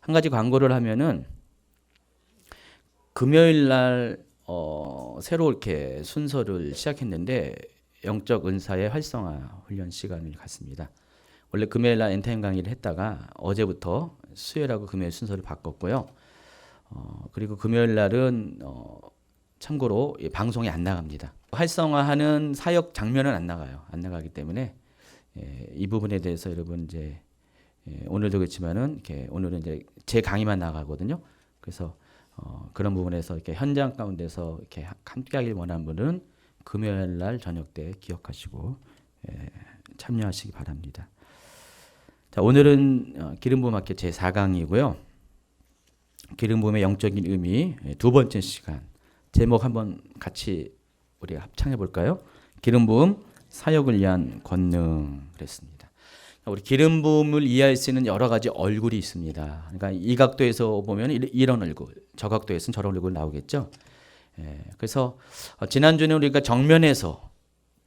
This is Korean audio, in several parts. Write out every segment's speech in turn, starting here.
한 가지 광고를 하면은 금요일 날 새로 이렇게 순서를 시작했는데 영적 은사의 활성화 훈련 시간을 갖습니다. 원래 금요일 날 엔타임 강의를 했다가 어제부터 수요일하고 금요일 순서를 바꿨고요. 그리고 금요일 날은 참고로 방송이 안 나갑니다. 활성화하는 사역 장면은 안 나가요. 안 나가기 때문에 이 부분에 대해서 여러분 이제 오늘도 그렇지만은 이렇게 오늘은 이제 제 강의만 나가거든요. 그래서 그런 부분에서 이렇게 현장 가운데서 이렇게 함께하길 원하는 분은 금요일 날 저녁 때 기억하시고 참여하시기 바랍니다. 자, 오늘은 기름 부음 학교 제 4강이고요. 기름 부음의 영적인 의미 두 번째 시간. 제목 한번 같이 우리 합창해 볼까요? 기름 부음 사역을 위한 권능 그랬습니다. 우리 기름 부음을 이해할 수 있는 여러 가지 얼굴이 있습니다. 그러니까 이 각도에서 보면 이런 얼굴, 저 각도에서는 저런 얼굴 나오겠죠. 그래서 지난주에는 우리가 정면에서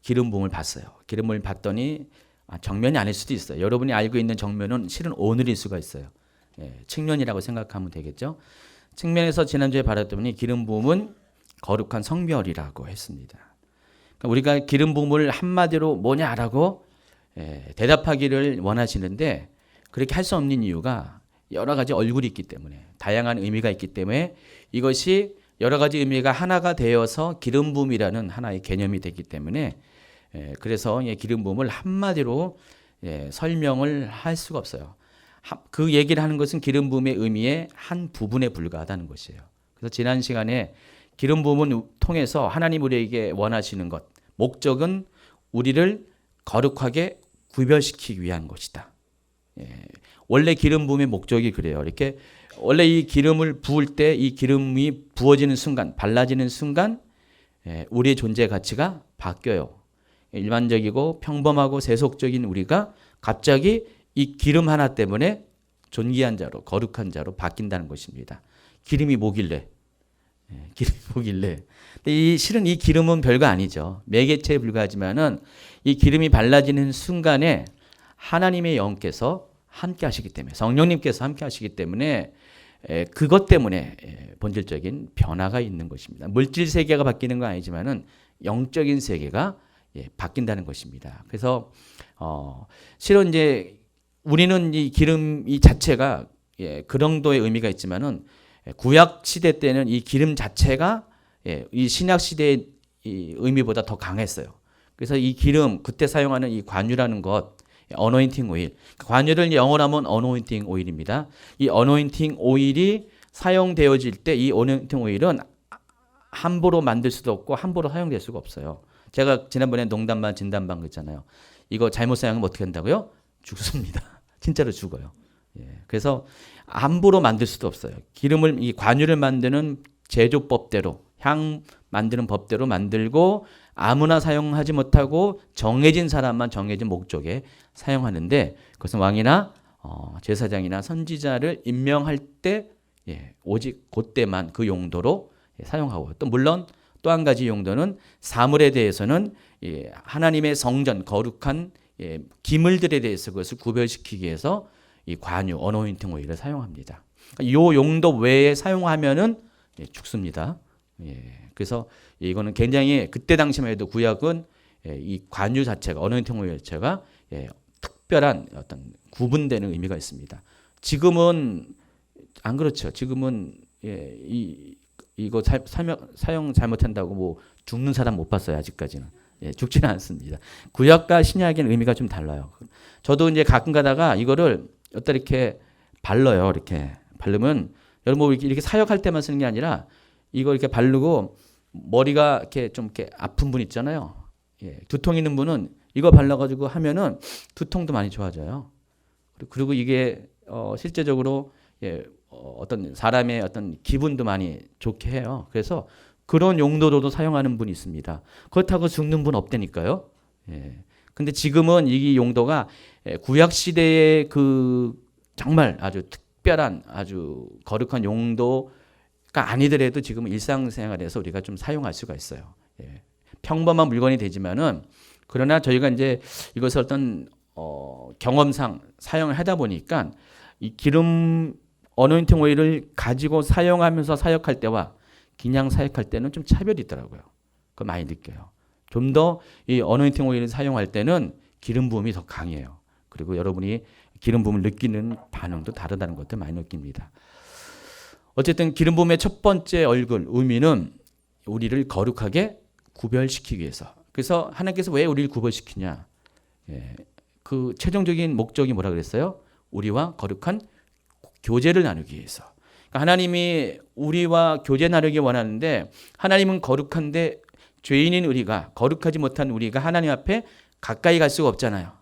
기름 부음을 봤어요. 기름 부음을 봤더니 정면이 아닐 수도 있어요. 여러분이 알고 있는 정면은 실은 오늘일 수가 있어요. 측면이라고 생각하면 되겠죠. 측면에서 지난주에 바랐더니 기름 부음은 거룩한 성별이라고 했습니다. 그러니까 우리가 기름 부음을 한마디로 뭐냐라고 대답하기를 원하시는데 그렇게 할 수 없는 이유가 여러 가지 얼굴이 있기 때문에 다양한 의미가 있기 때문에 이것이 여러 가지 의미가 하나가 되어서 기름 부음이라는 하나의 개념이 되기 때문에 그래서 기름 부음을 한마디로 설명을 할 수가 없어요. 그 얘기를 하는 것은 기름 부음의 의미의 한 부분에 불과하다는 것이에요. 그래서 지난 시간에 기름 부음을 통해서 하나님 우리에게 원하시는 것, 목적은 우리를 거룩하게 구별시키기 위한 것이다. 원래 기름 부음의 목적이 그래요. 이렇게 원래 이 기름을 부을 때 이 기름이 부어지는 순간, 발라지는 순간 우리의 존재 가치가 바뀌어요. 일반적이고 평범하고 세속적인 우리가 갑자기 이 기름 하나 때문에 존귀한 자로, 거룩한 자로 바뀐다는 것입니다. 기름이 뭐길래? 기름이 뭐길래? 근데 실은 이 기름은 별거 아니죠. 매개체에 불과하지만은 이 기름이 발라지는 순간에 하나님의 영께서 함께 하시기 때문에, 성령님께서 함께 하시기 때문에 그것 때문에 본질적인 변화가 있는 것입니다. 물질 세계가 바뀌는 건 아니지만은 영적인 세계가 바뀐다는 것입니다. 그래서 실은 이제 우리는 이 기름 이 자체가 그 정도의 의미가 있지만은 구약 시대 때는 이 기름 자체가 이 신약 시대의 이 의미보다 더 강했어요. 그래서 이 기름 그때 사용하는 이 관유라는 것, 어노인팅 오일, 관유를 영어로 하면 어노인팅 오일입니다. 이 어노인팅 오일이 사용되어질 때 이 어노인팅 오일은 함부로 만들 수도 없고 함부로 사용될 수가 없어요. 제가 지난번에 농담 반 진담 반 그랬잖아요. 이거 잘못 사용하면 어떻게 한다고요? 죽습니다. 진짜로 죽어요. 그래서 함부로 만들 수도 없어요. 기름을 이 관유를 만드는 제조법대로 향 만드는 법대로 만들고 아무나 사용하지 못하고 정해진 사람만 정해진 목적에 사용하는데 그것은 왕이나 제사장이나 선지자를 임명할 때 오직 그때만 그 용도로 사용하고 또 물론 또 한 가지 용도는 사물에 대해서는 하나님의 성전 거룩한 기물들에 대해서 그것을 구별시키기 위해서 이 관유 어노인팅 오일을 사용합니다. 이 용도 외에 사용하면은 죽습니다. 그래서 이거는 굉장히 그때 당시만 해도 구약은 이 관유 자체가 어노인팅 오일 자체가 특별한 어떤 구분되는 의미가 있습니다. 지금은 안 그렇죠. 지금은 이거 사용 잘못한다고 뭐 죽는 사람 못 봤어요. 아직까지는 죽지는 않습니다. 구약과 신약의 의미가 좀 달라요. 저도 이제 가끔 가다가 이거를 어떤 이렇게 발라요. 이렇게 바르면 여러분 이렇게 사역할 때만 쓰는 게 아니라 이거 이렇게 바르고 머리가 이렇게 좀 이렇게 아픈 분 있잖아요. 두통 있는 분은 이거 발라가지고 하면은 두통도 많이 좋아져요. 그리고 이게 실제적으로 어떤 사람의 어떤 기분도 많이 좋게 해요. 그래서 그런 용도로도 사용하는 분이 있습니다. 그렇다고 죽는 분 없다니까요. 근데 지금은 이 용도가 구약 시대의 그 정말 아주 특별한 아주 거룩한 용도가 아니더라도 지금은 일상생활에서 우리가 좀 사용할 수가 있어요. 평범한 물건이 되지만은 그러나 저희가 이제 이것을 어떤 경험상 사용을 하다 보니까 이 기름 어노인팅 오일을 가지고 사용하면서 사역할 때와 그냥 사역할 때는 좀 차별이 있더라고요. 그거 많이 느껴요. 좀 더 이 어노인팅 오일을 사용할 때는 기름 부음이 더 강해요. 그리고 여러분이 기름 부음을 느끼는 반응도 다르다는 것들 많이 느낍니다. 어쨌든 기름 부음의 첫 번째 얼굴 의미는 우리를 거룩하게 구별시키기 위해서. 그래서 하나님께서 왜 우리를 구별시키냐? 그 최종적인 목적이 뭐라 그랬어요? 우리와 거룩한 교제를 나누기 위해서. 그러니까 하나님이 우리와 교제 나누기 원하는데 하나님은 거룩한데 죄인인 우리가 거룩하지 못한 우리가 하나님 앞에 가까이 갈 수가 없잖아요.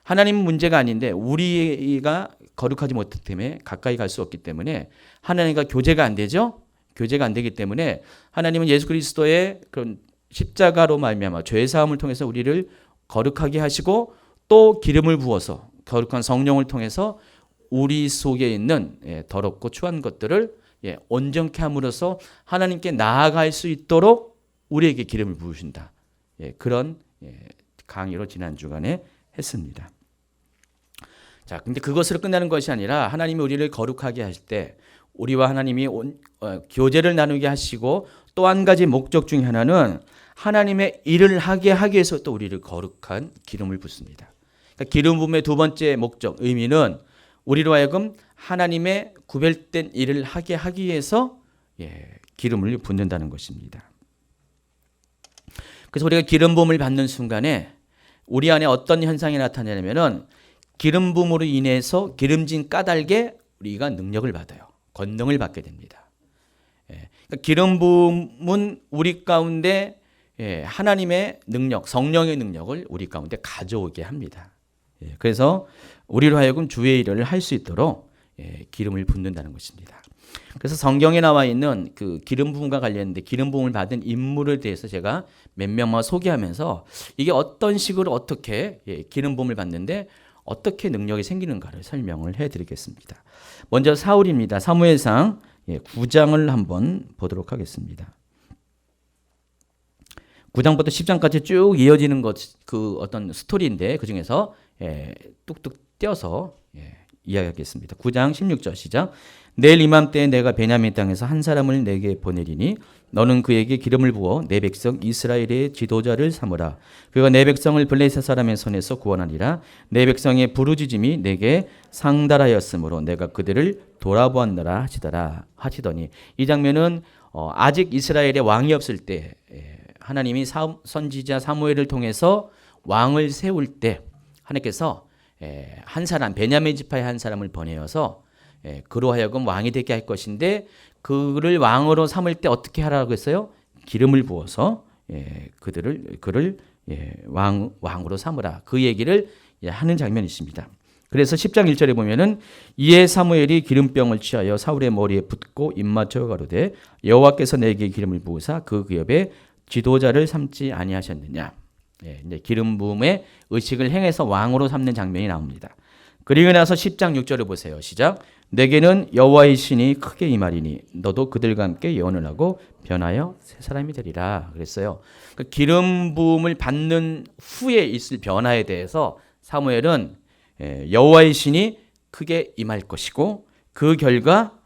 하나님은 문제가 아닌데 우리가 거룩하지 못하기 때문에 가까이 갈 수 없기 때문에 하나님과 교제가 안 되죠. 교제가 안 되기 때문에 하나님은 예수 그리스도의 그런 십자가로 말미암아 죄 사함을 통해서 우리를 거룩하게 하시고 또 기름을 부어서 거룩한 성령을 통해서 우리 속에 있는 더럽고 추한 것들을 온전케 함으로써 하나님께 나아갈 수 있도록 우리에게 기름을 부으신다. 그런 강의로 지난 주간에 했습니다. 자, 근데 그것으로 끝나는 것이 아니라 하나님이 우리를 거룩하게 하실 때 우리와 하나님이 교제를 나누게 하시고 또 한 가지 목적 중에 하나는 하나님의 일을 하게 하기 위해서 또 우리를 거룩한 기름을 붓습니다. 그러니까 기름 부음의 두 번째 목적, 의미는 우리로 하여금 하나님의 구별된 일을 하게 하기 위해서 기름을 붓는다는 것입니다. 그래서 우리가 기름 부음을 받는 순간에 우리 안에 어떤 현상이 나타나냐면은 기름 부음으로 인해서 기름진 까닭에 우리가 능력을 받아요. 권능을 받게 됩니다. 그러니까 기름 부음은 우리 가운데 하나님의 능력, 성령의 능력을 우리 가운데 가져오게 합니다. 그래서 우리로 하여금 주의 일을 할 수 있도록 기름을 붓는다는 것입니다. 그래서 성경에 나와 있는 그 기름 부음과 관련된 기름 부음을 받은 인물에 대해서 제가 몇 명만 소개하면서 이게 어떤 식으로 어떻게 기름 부음을 받는데 어떻게 능력이 생기는가를 설명을 해드리겠습니다. 먼저 사울입니다. 사무엘상 9장을 한번 보도록 하겠습니다. 9장부터 10장까지 쭉 이어지는 그 어떤 스토리인데 그 중에서 뚝뚝 떼어서 이야기하겠습니다. 9장 16절 시작. 내일 이맘때에 내가 베냐민 땅에서 한 사람을 내게 보내리니 너는 그에게 기름을 부어 내 백성 이스라엘의 지도자를 삼으라. 그가 내 백성을 블레셋 사람의 손에서 구원하리라. 내 백성의 부르짖음이 내게 상달하였으므로 내가 그들을 돌아보았느라 하시더니 이 장면은 아직 이스라엘의 왕이 없을 때 하나님이 선지자 사무엘을 통해서 왕을 세울 때 하나님께서 한 사람 베냐민 지파의 한 사람을 보내어서 그로 하여금 왕이 되게 할 것인데 그를 왕으로 삼을 때 어떻게 하라고 했어요? 기름을 부어서 그를 왕으로 삼으라. 그 얘기를 하는 장면이 있습니다. 그래서 10장 1절에 보면은 이에 사무엘이 기름병을 취하여 사울의 머리에 붓고 입맞춰 가로되 여호와께서 내게 기름을 부으사 그 옆에 지도자를 삼지 아니하셨느냐. 이제 기름 부음의 의식을 행해서 왕으로 삼는 장면이 나옵니다. 그리고 나서 10장 6절을 보세요. 시작. 내게는 여호와의 신이 크게 임하리니 너도 그들과 함께 예언을 하고 변하여 새 사람이 되리라 그랬어요. 그 기름 부음을 받는 후에 있을 변화에 대해서 사무엘은 여호와의 신이 크게 임할 것이고 그 결과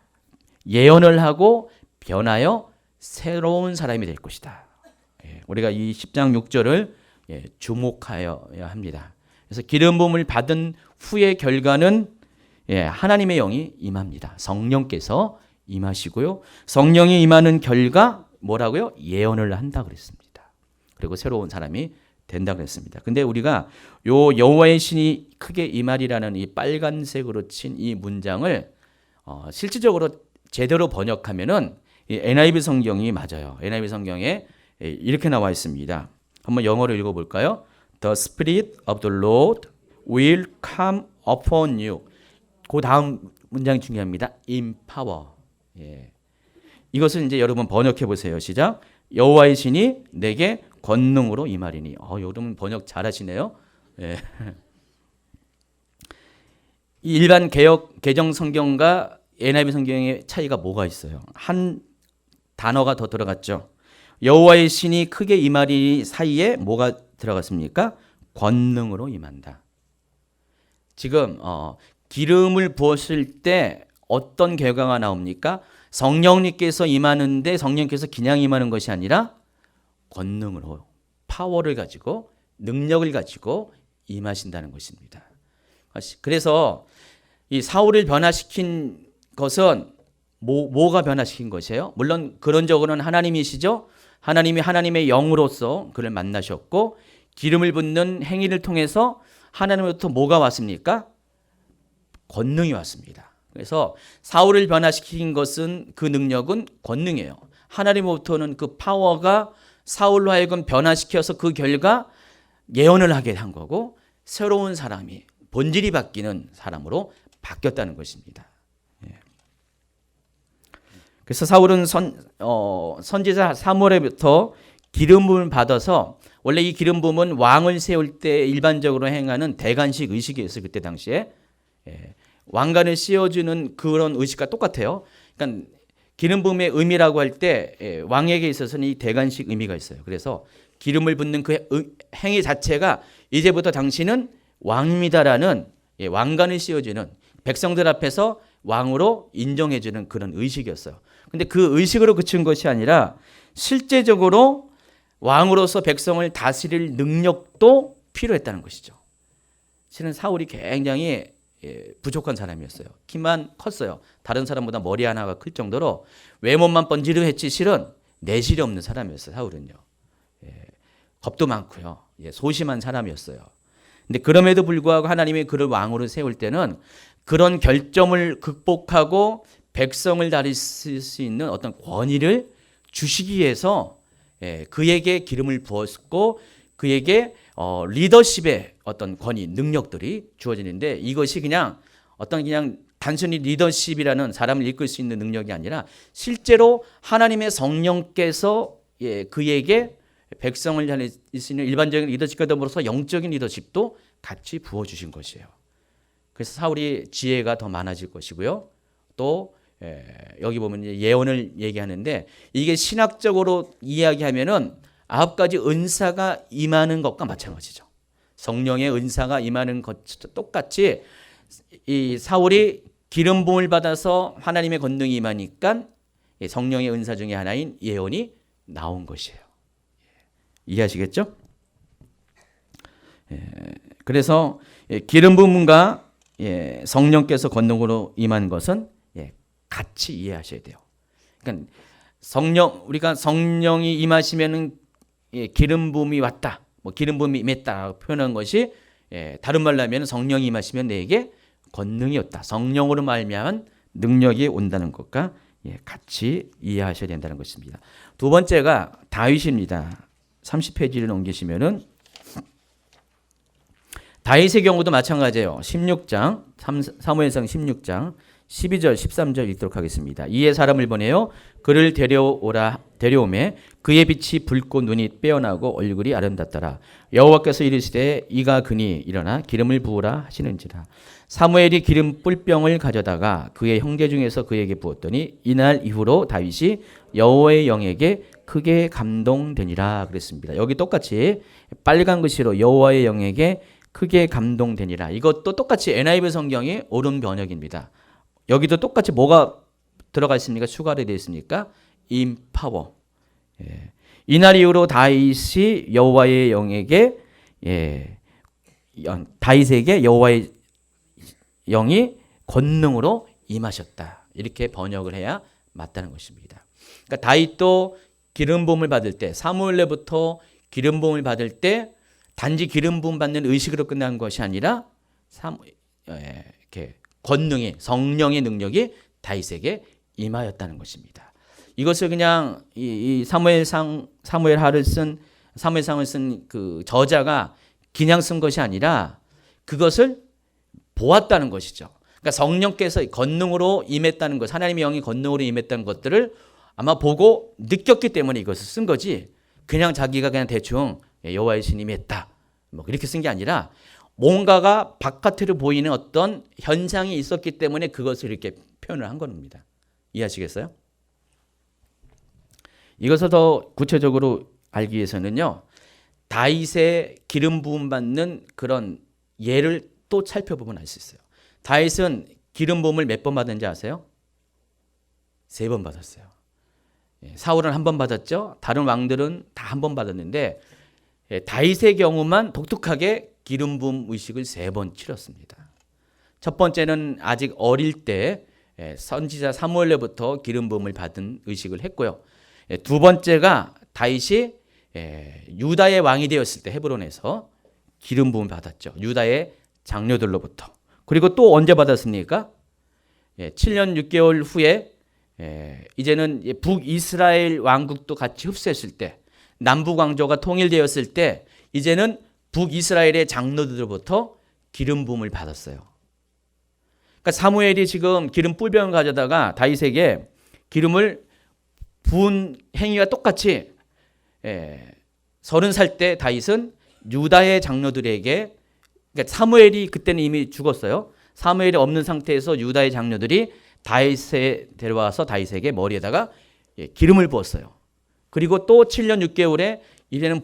예언을 하고 변하여 새로운 사람이 될 것이다. 우리가 이 10장 6절을 주목하여야 합니다. 그래서 기름 부음을 받은 후의 결과는 하나님의 영이 임합니다. 성령께서 임하시고요. 성령이 임하는 결과 뭐라고요? 예언을 한다 그랬습니다. 그리고 새로운 사람이 된다 그랬습니다. 근데 우리가 요 여호와의 신이 크게 임하리라는 이 빨간색으로 친 이 문장을 실질적으로 제대로 번역하면은 이 NIV 성경이 맞아요. NIV 성경에 이렇게 나와 있습니다. 한번 영어로 읽어볼까요? The Spirit of the Lord will come upon you. 그 다음 문장이 중요합니다. In power. 이것을 이제 여러분 번역해 보세요. 시작. 여호와의 신이 내게 권능으로 임하리니. 여러분 번역 잘하시네요. 일반 개정 성경과 NIV 성경의 차이가 뭐가 있어요? 한 단어가 더 들어갔죠. 여호와의 신이 크게 임하리 사이에 뭐가 들어갔습니까? 권능으로 임한다. 지금 기름을 부었을 때 어떤 결과가 나옵니까? 성령님께서 임하는데 성령께서 그냥 임하는 것이 아니라 권능으로 파워를 가지고 능력을 가지고 임하신다는 것입니다. 그래서 이 사울을 변화시킨 것은 뭐가 변화시킨 것이에요? 물론 그런적으로는 하나님이시죠. 하나님이 하나님의 영으로서 그를 만나셨고 기름을 붓는 행위를 통해서 하나님으로부터 뭐가 왔습니까? 권능이 왔습니다. 그래서 사울을 변화시킨 것은 그 능력은 권능이에요. 하나님으로부터는 그 파워가 사울로 하여금 변화시켜서 그 결과 예언을 하게 한 거고 새로운 사람이 본질이 바뀌는 사람으로 바뀌었다는 것입니다. 그래서 사울은 선지자 사무엘부터 기름 부음을 받아서 원래 이 기름 부음은 왕을 세울 때 일반적으로 행하는 대관식 의식이었어요. 그때 당시에 왕관을 씌워주는 그런 의식과 똑같아요. 그러니까 기름 부음의 의미라고 할 때 왕에게 있어서는 이 대관식 의미가 있어요. 그래서 기름을 붓는 그 행위 자체가 이제부터 당신은 왕입니다라는 왕관을 씌워주는 백성들 앞에서 왕으로 인정해주는 그런 의식이었어요. 근데 그 의식으로 그친 것이 아니라 실제적으로 왕으로서 백성을 다스릴 능력도 필요했다는 것이죠. 실은 사울이 굉장히 부족한 사람이었어요. 키만 컸어요. 다른 사람보다 머리 하나가 클 정도로 외모만 번지르했지 실은 내실이 없는 사람이었어요. 사울은요. 겁도 많고요. 소심한 사람이었어요. 근데 그럼에도 불구하고 하나님이 그를 왕으로 세울 때는 그런 결점을 극복하고 백성을 다릴 수 있는 어떤 권위를 주시기 위해서 그에게 기름을 부었고 그에게 리더십의 어떤 권위, 능력들이 주어지는데 이것이 그냥 단순히 리더십이라는 사람을 이끌 수 있는 능력이 아니라 실제로 하나님의 성령께서 그에게 백성을 다닐 수 있는 일반적인 리더십과 더불어서 영적인 리더십도 같이 부어주신 것이에요. 그래서 사울이 지혜가 더 많아질 것이고요. 또 여기 보면 예언을 얘기하는데 이게 신학적으로 이야기하면은 9가지 은사가 임하는 것과 마찬가지죠. 성령의 은사가 임하는 것과 똑같이 이 사울이 기름 부음을 받아서 하나님의 권능이 임하니까 성령의 은사 중에 하나인 예언이 나온 것이에요. 이해하시겠죠? 그래서 기름 부음과 성령께서 권능으로 임한 것은 같이 이해하셔야 돼요. 그러니까 우리가 성령이 임하시면은 기름 부음이 왔다, 기름 부음이 임했다 표현한 것이 다른 말로 하면 성령이 임하시면 내게 권능이 왔다. 성령으로 말미암은 능력이 온다는 것과 같이 이해하셔야 된다는 것입니다. 두 번째가 다윗입니다. 30페이지를 넘기시면은 다윗의 경우도 마찬가지예요. 16장 사무엘상 16장 12절 13절 읽도록 하겠습니다. 이에 사람을 보내요 그를 데려오매 그의 빛이 붉고 눈이 빼어나고 얼굴이 아름답더라. 여호와께서 이르시되 이가 그니 일어나 기름을 부으라 하시는지라. 사무엘이 기름 뿔병을 가져다가 그의 형제 중에서 그에게 부었더니 이날 이후로 다윗이 여호와의 영에게 크게 감동되니라 그랬습니다. 여기 똑같이 빨간 글씨로 여호와의 영에게 크게 감동되니라. 이것도 똑같이 NIV 성경이 옳은 번역입니다. 여기도 똑같이 뭐가 들어가 있습니까? 추가로 되어 있습니까? 임파워. 이날 이후로 다윗이 여호와의 영에게 다윗에게 여호와의 영이 권능으로 임하셨다. 이렇게 번역을 해야 맞다는 것입니다. 그러니까 다윗도 기름 부음을 받을 때 사무엘로부터 기름 부음을 받을 때 단지 기름 부음 받는 의식으로 끝난 것이 아니라 이렇게 권능이 성령의 능력이 다윗에게 임하였다는 것입니다. 이것을 그냥 이 사무엘상을 쓴 그 저자가 그냥 쓴 것이 아니라 그것을 보았다는 것이죠. 그러니까 성령께서 권능으로 임했다는 것, 하나님의 영이 권능으로 임했다는 것들을 아마 보고 느꼈기 때문에 이것을 쓴 거지. 그냥 자기가 그냥 대충 여호와의 신이 임했다 이렇게 쓴 게 아니라 뭔가가 바깥으로 보이는 어떤 현상이 있었기 때문에 그것을 이렇게 표현을 한 겁니다. 이해하시겠어요? 이것을 더 구체적으로 알기 위해서는요. 다윗의 기름 부음 받는 그런 예를 또 살펴보면 알 수 있어요. 다윗은 기름 부음을 몇 번 받은지 아세요? 3번 받았어요. 사울은 1번 받았죠. 다른 왕들은 다 1번 받았는데 다윗의 경우만 독특하게 기름 부음 의식을 3번 치렀습니다. 첫 번째는 아직 어릴 때 선지자 사무엘로부터 기름 부음을 받은 의식을 했고요. 두 번째가 다윗이 유다의 왕이 되었을 때 헤브론에서 기름 부음을 받았죠. 유다의 장로들로부터. 그리고 또 언제 받았습니까? 7년 6개월 후에 이제는 북이스라엘 왕국도 같이 흡수했을 때, 남북 왕조가 통일되었을 때 이제는 북이스라엘의 장로들로부터 기름 부음을 받았어요. 그러니까 사무엘이 지금 기름 뿔병을 가져다가 다윗에게 기름을 부은 행위가 똑같이 30살 때 다윗은 유다의 장로들에게, 그러니까 사무엘이 그때는 이미 죽었어요. 사무엘이 없는 상태에서 유다의 장로들이 다윗에 데려와서 다윗에게 머리에다가 기름을 부었어요. 그리고 또 7년 6개월에 이제는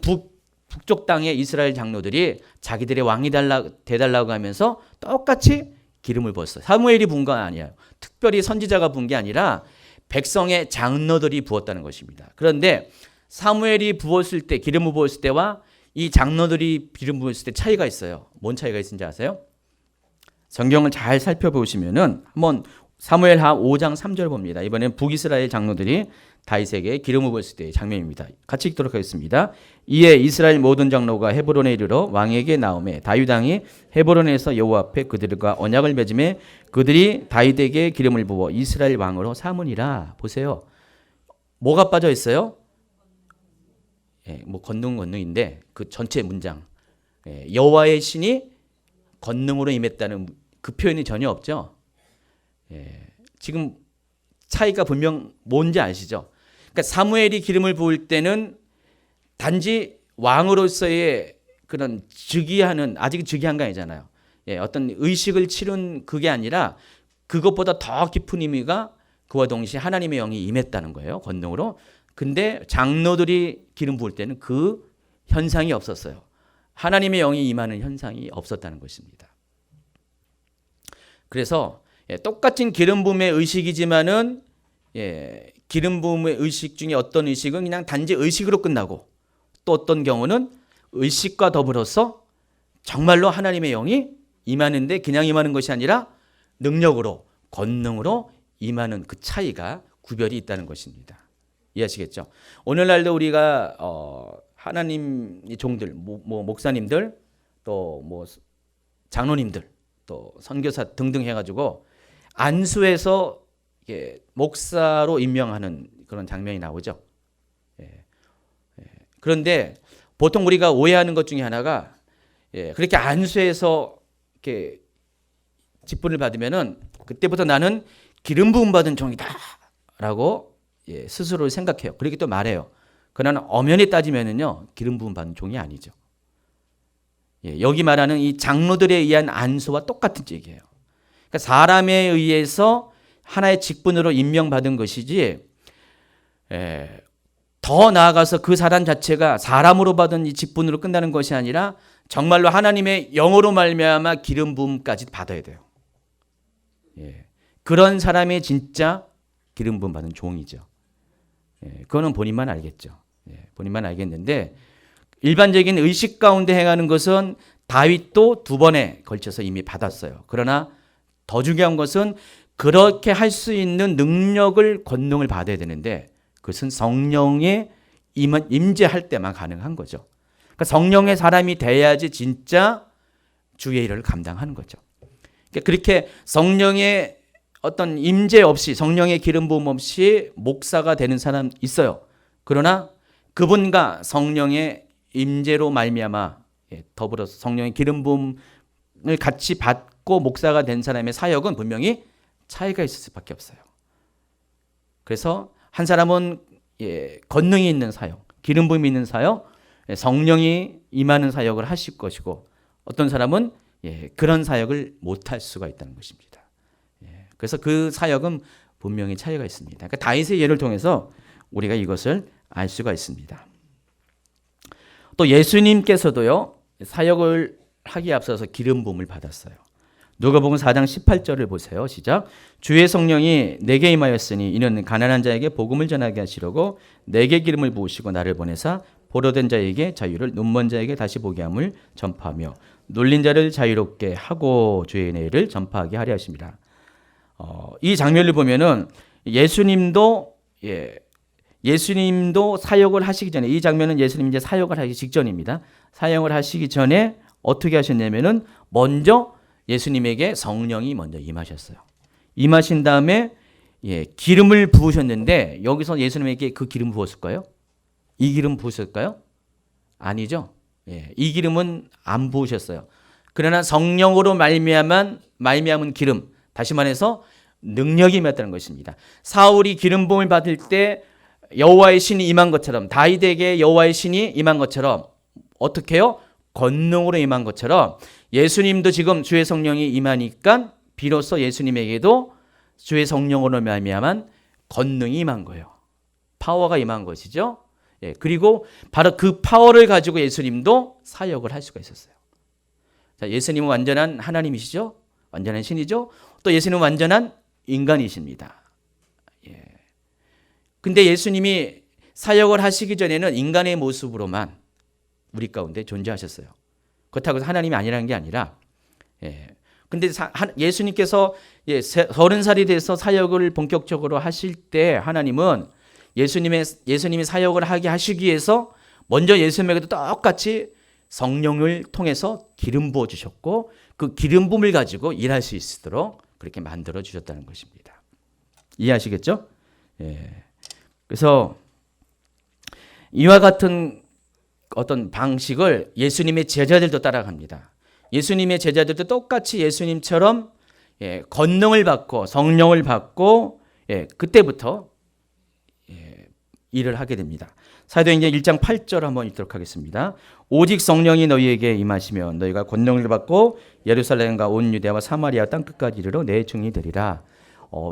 북쪽 땅의 이스라엘 장로들이 자기들의 왕이 되달라고 하면서 똑같이 기름을 부었어요. 사무엘이 부은 건 아니에요. 특별히 선지자가 부은 게 아니라 백성의 장로들이 부었다는 것입니다. 그런데 사무엘이 부었을 때, 기름을 부었을 때와 이 장로들이 기름 부었을 때 차이가 있어요. 뭔 차이가 있는지 아세요? 성경을 잘 살펴보시면은 한번 사무엘하 5장 3절 봅니다. 이번엔 북이스라엘 장로들이 다윗에게 기름을 부었을 때의 장면입니다. 같이 읽도록 하겠습니다. 이에 이스라엘 모든 장로가 헤브론에 이르러 왕에게 나오매 다윗 왕이 헤브론에서 여호와 앞에 그들과 언약을 맺음에 그들이 다윗에게 기름을 부어 이스라엘 왕으로 삼으니라. 보세요. 뭐가 빠져 있어요? 뭐 건능인데 그 전체 문장. 여호와의 신이 권능으로 임했다는 그 표현이 전혀 없죠. 지금 차이가 분명 뭔지 아시죠? 그러니까 사무엘이 기름을 부을 때는 단지 왕으로서의 그런 즉위하는, 아직 즉위한 게 아니잖아요. 어떤 의식을 치른 그게 아니라 그것보다 더 깊은 의미가 그와 동시에 하나님의 영이 임했다는 거예요. 권능으로. 근데 장로들이 기름 부을 때는 그 현상이 없었어요. 하나님의 영이 임하는 현상이 없었다는 것입니다. 그래서 똑같은 기름 부음의 의식이지만은 기름 부음의 의식 중에 어떤 의식은 그냥 단지 의식으로 끝나고 또 어떤 경우는 의식과 더불어서 정말로 하나님의 영이 임하는데 그냥 임하는 것이 아니라 능력으로, 권능으로 임하는 그 차이가, 구별이 있다는 것입니다. 이해하시겠죠? 오늘날도 우리가 하나님의 종들, 목사님들, 또 장로님들, 또 선교사 등등 해가지고 안수해서 목사로 임명하는 그런 장면이 나오죠. 그런데 보통 우리가 오해하는 것 중에 하나가 그렇게 안수해서 이렇게 직분을 받으면은 그때부터 나는 기름 부음 받은 종이다라고 스스로 생각해요. 그렇게 또 말해요. 그러나 엄연히 따지면은요 기름 부음 받은 종이 아니죠. 여기 말하는 이 장로들에 의한 안수와 똑같은 얘기예요. 그러니까 사람에 의해서 하나의 직분으로 임명받은 것이지, 더 나아가서 그 사람 자체가 사람으로 받은 이 직분으로 끝나는 것이 아니라 정말로 하나님의 영으로 말미암아 기름 부음까지 받아야 돼요. 그런 사람이 진짜 기름 부음 받은 종이죠. 그거는 본인만 알겠죠. 본인만 알겠는데 일반적인 의식 가운데 행하는 것은 다윗도 2번에 걸쳐서 이미 받았어요. 그러나 더 중요한 것은 그렇게 할 수 있는 능력을, 권능을 받아야 되는데 그것은 성령의 임재할 때만 가능한 거죠. 그러니까 성령의 사람이 돼야지 진짜 주의 일을 감당하는 거죠. 그러니까 그렇게 성령의 어떤 임재 없이, 성령의 기름 부음 없이 목사가 되는 사람 있어요. 그러나 그분과 성령의 임재로 말미암아 더불어서 성령의 기름 부음을 같이 받고 목사가 된 사람의 사역은 분명히 차이가 있을 수밖에 없어요. 그래서 한 사람은 권능이 있는 사역, 기름 부음이 있는 사역, 성령이 임하는 사역을 하실 것이고 어떤 사람은 그런 사역을 못할 수가 있다는 것입니다. 그래서 그 사역은 분명히 차이가 있습니다. 그러니까 다윗의 예를 통해서 우리가 이것을 알 수가 있습니다. 또 예수님께서도요 사역을 하기에 앞서서 기름 부음을 받았어요. 누가복음 4장 18절을 보세요. 시작. 주의 성령이 내게 임하였으니 이는 가난한 자에게 복음을 전하게 하시려고 내게 기름을 부으시고 나를 보내사 포로된 자에게 자유를 눈먼 자에게 다시 보게 함을 전파하며 놀린 자를 자유롭게 하고 주의 은혜를 전파하게 하려 하십니다. 이 장면을 보면은 예수님도 사역을 하시기 전에, 이 장면은 예수님 이제 사역을 하기 직전입니다. 사역을 하시기 전에 어떻게 하셨냐면은 먼저 예수님에게 성령이 먼저 임하셨어요. 임하신 다음에 기름을 부으셨는데 여기서 예수님에게 그 기름 부었을까요? 이 기름 부으셨을까요? 아니죠. 이 기름은 안 부으셨어요. 그러나 성령으로 말미암은 기름, 다시 말해서 능력이 임했다는 것입니다. 사울이 기름 부음을 받을 때 여호와의 신이 임한 것처럼, 다윗에게 여호와의 신이 임한 것처럼, 어떻게 해요? 권능으로 임한 것처럼 예수님도 지금 주의 성령이 임하니까 비로소 예수님에게도 주의 성령으로 말미암은 권능이 임한 거예요. 파워가 임한 것이죠. 그리고 바로 그 파워를 가지고 예수님도 사역을 할 수가 있었어요. 자, 예수님은 완전한 하나님이시죠. 완전한 신이죠. 또 예수님은 완전한 인간이십니다. 근데 예수님이 사역을 하시기 전에는 인간의 모습으로만 우리 가운데 존재하셨어요. 그렇다고 해서 하나님이 아니라는 게 아니라, 근데 예수님께서 30살이 돼서 사역을 본격적으로 하실 때 하나님은 예수님이 사역을 하게 하시기 위해서 먼저 예수님에게도 똑같이 성령을 통해서 기름 부어 주셨고 그 기름 부음을 가지고 일할 수 있도록 그렇게 만들어 주셨다는 것입니다. 이해하시겠죠? 그래서 이와 같은 어떤 방식을 예수님의 제자들도 따라갑니다. 예수님의 제자들도 똑같이 예수님처럼 권능을 받고 성령을 받고 그때부터 일을 하게 됩니다. 사도행전 1장 8절 한번 읽도록 하겠습니다. 오직 성령이 너희에게 임하시면 너희가 권능을 받고 예루살렘과 온 유대와 사마리아 땅끝까지 이르러 내 증인이 되리라.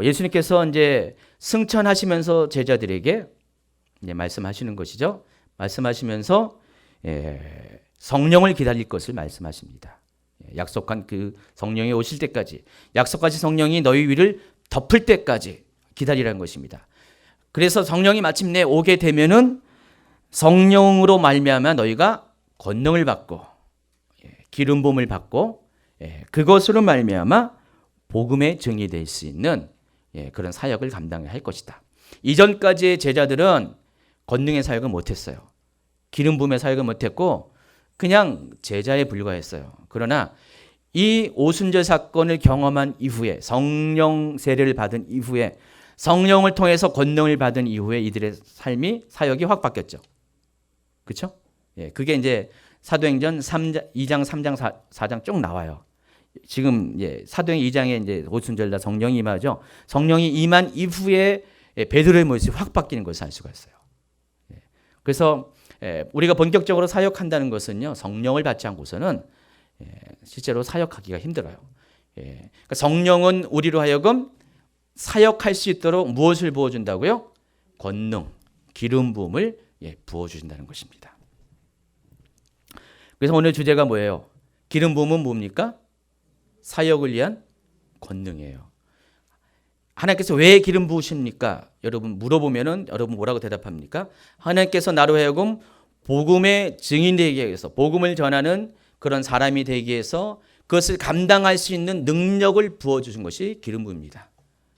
예수님께서 이제 승천하시면서 제자들에게 이제 말씀하시는 것이죠. 말씀하시면서 성령을 기다릴 것을 말씀하십니다. 약속한 그 성령이 오실 때까지, 약속하신 성령이 너희 위를 덮을 때까지 기다리라는 것입니다. 그래서 성령이 마침내 오게 되면은 성령으로 말미암아 너희가 권능을 받고 기름 부음을 받고 그것으로 말미암아 복음의 증이 될 수 있는 그런 사역을 감당할 것이다. 이전까지의 제자들은 권능의 사역을 못했어요. 기름 부음의 사역을 못했고 그냥 제자에 불과했어요. 그러나 이 오순절 사건을 경험한 이후에, 성령 세례를 받은 이후에, 성령을 통해서 권능을 받은 이후에 이들의 삶이, 사역이 확 바뀌었죠. 그렇죠? 그게 이제 사도행전 2장, 3장, 4장 쭉 나와요. 지금 사도행 2장에 이제 오순절 날 성령이 임하죠. 성령이 임한 이후에 베드로의 모습이 확 바뀌는 것을 알 수가 있어요. 그래서 우리가 본격적으로 사역한다는 것은요, 성령을 받지 않고서는 실제로 사역하기가 힘들어요. 그러니까 성령은 우리로 하여금 사역할 수 있도록 무엇을 부어준다고요? 권능, 기름 부음을 부어주신다는 것입니다. 그래서 오늘 주제가 뭐예요? 기름 부음은 뭡니까? 사역을 위한 권능이에요. 하나님께서 왜 기름 부으십니까? 여러분 물어보면은 여러분 뭐라고 대답합니까? 하나님께서 나로 하여금 복음의 증인 되기 위해서, 복음을 전하는 그런 사람이 되기 위해서 그것을 감당할 수 있는 능력을 부어주신 것이 기름 부음입니다.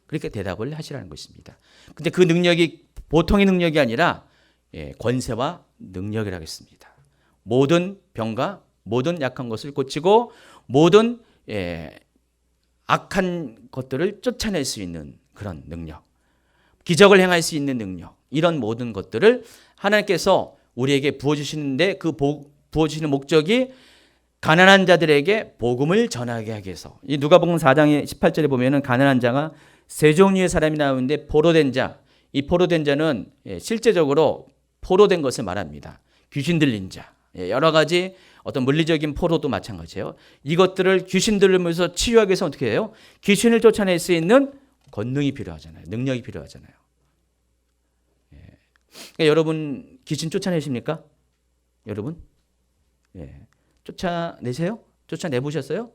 그렇게 대답을 하시라는 것입니다. 근데 그 능력이 보통의 능력이 아니라 권세와 능력이라고 했습니다. 모든 병과 모든 약한 것을 고치고 모든 악한 것들을 쫓아낼 수 있는 그런 능력, 기적을 행할 수 있는 능력, 이런 모든 것들을 하나님께서 우리에게 부어주시는데 그 부어주시는 목적이 가난한 자들에게 복음을 전하게 하기 위해서. 이 누가복음 4장 18절에 보면은 가난한 자가 세 종류의 사람이 나오는데 포로된 자, 이 포로된 자는 실제적으로 포로된 것을 말합니다. 귀신 들린 자, 여러 가지 어떤 물리적인 포로도 마찬가지예요. 이것들을 귀신 들리면서 치유하기 위해서 어떻게 해요? 귀신을 쫓아낼 수 있는 권능이 필요하잖아요. 능력이 필요하잖아요. 그러니까 여러분 귀신 쫓아내십니까? 여러분? 쫓아내세요? 쫓아내보셨어요?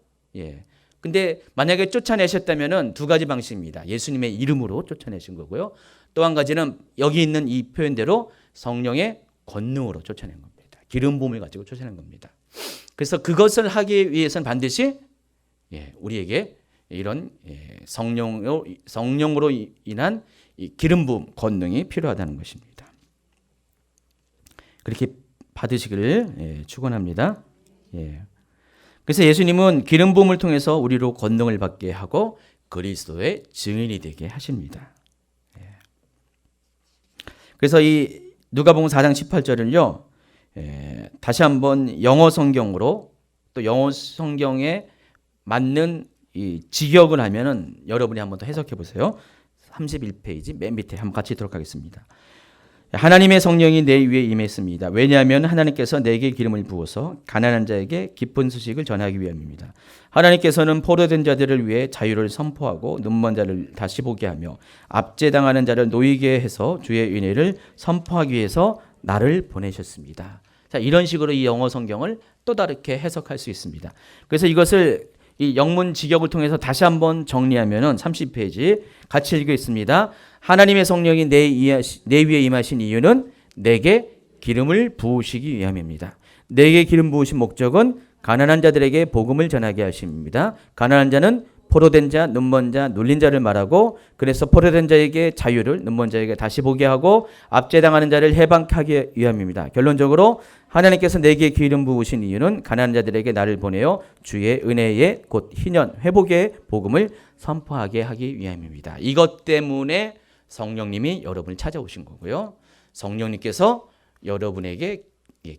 근데 만약에 쫓아내셨다면은 두 가지 방식입니다. 예수님의 이름으로 쫓아내신 거고요. 또 한 가지는 여기 있는 이 표현대로 성령의 권능으로 쫓아낸 겁니다. 기름 부음을 가지고 쫓아낸 겁니다. 그래서 그것을 하기 위해서는 반드시 우리에게 이런 성령으로 인한 이 기름 부음 권능이 필요하다는 것입니다. 그렇게 받으시기를 축원합니다. 그래서 예수님은 기름 부음을 통해서 우리로 권능을 받게 하고 그리스도의 증인이 되게 하십니다. 그래서 이 누가복음 4장 18절을요. 다시 한번 영어 성경으로 또 영어 성경에 맞는 이 직역을 하면은 여러분이 한번 더 해석해 보세요. 31페이지 맨 밑에 한번 같이 읽도록 하겠습니다. 하나님의 성령이 내 위에 임했습니다. 왜냐하면 하나님께서 내게 기름을 부어서 가난한 자에게 기쁜 소식을 전하기 위함입니다. 하나님께서는 포로된 자들을 위해 자유를 선포하고 눈먼 자를 다시 보게 하며 압제당하는 자를 놓이게 해서 주의 은혜를 선포하기 위해서 나를 보내셨습니다. 자, 이런 식으로 이 영어 성경을 또 다르게 해석할 수 있습니다. 그래서 이것을 이 영문 직역을 통해서 다시 한번 정리하면은 30페이지 같이 읽겠습니다. 하나님의 성령이 내 위에 임하신 이유는 내게 기름을 부으시기 위함입니다. 내게 기름 부으신 목적은 가난한 자들에게 복음을 전하게 하십니다. 가난한 자는 포로된 자, 눈먼 자, 눌린 자를 말하고 그래서 포로된 자에게 자유를, 눈먼 자에게 다시 보게 하고 압제당하는 자를 해방하기 위함입니다. 결론적으로 하나님께서 내게 기름 부으신 이유는 가난한 자들에게 나를 보내어 주의 은혜의 곧 희년, 회복의 복음을 선포하게 하기 위함입니다. 이것 때문에 성령님이 여러분을 찾아오신 거고요. 성령님께서 여러분에게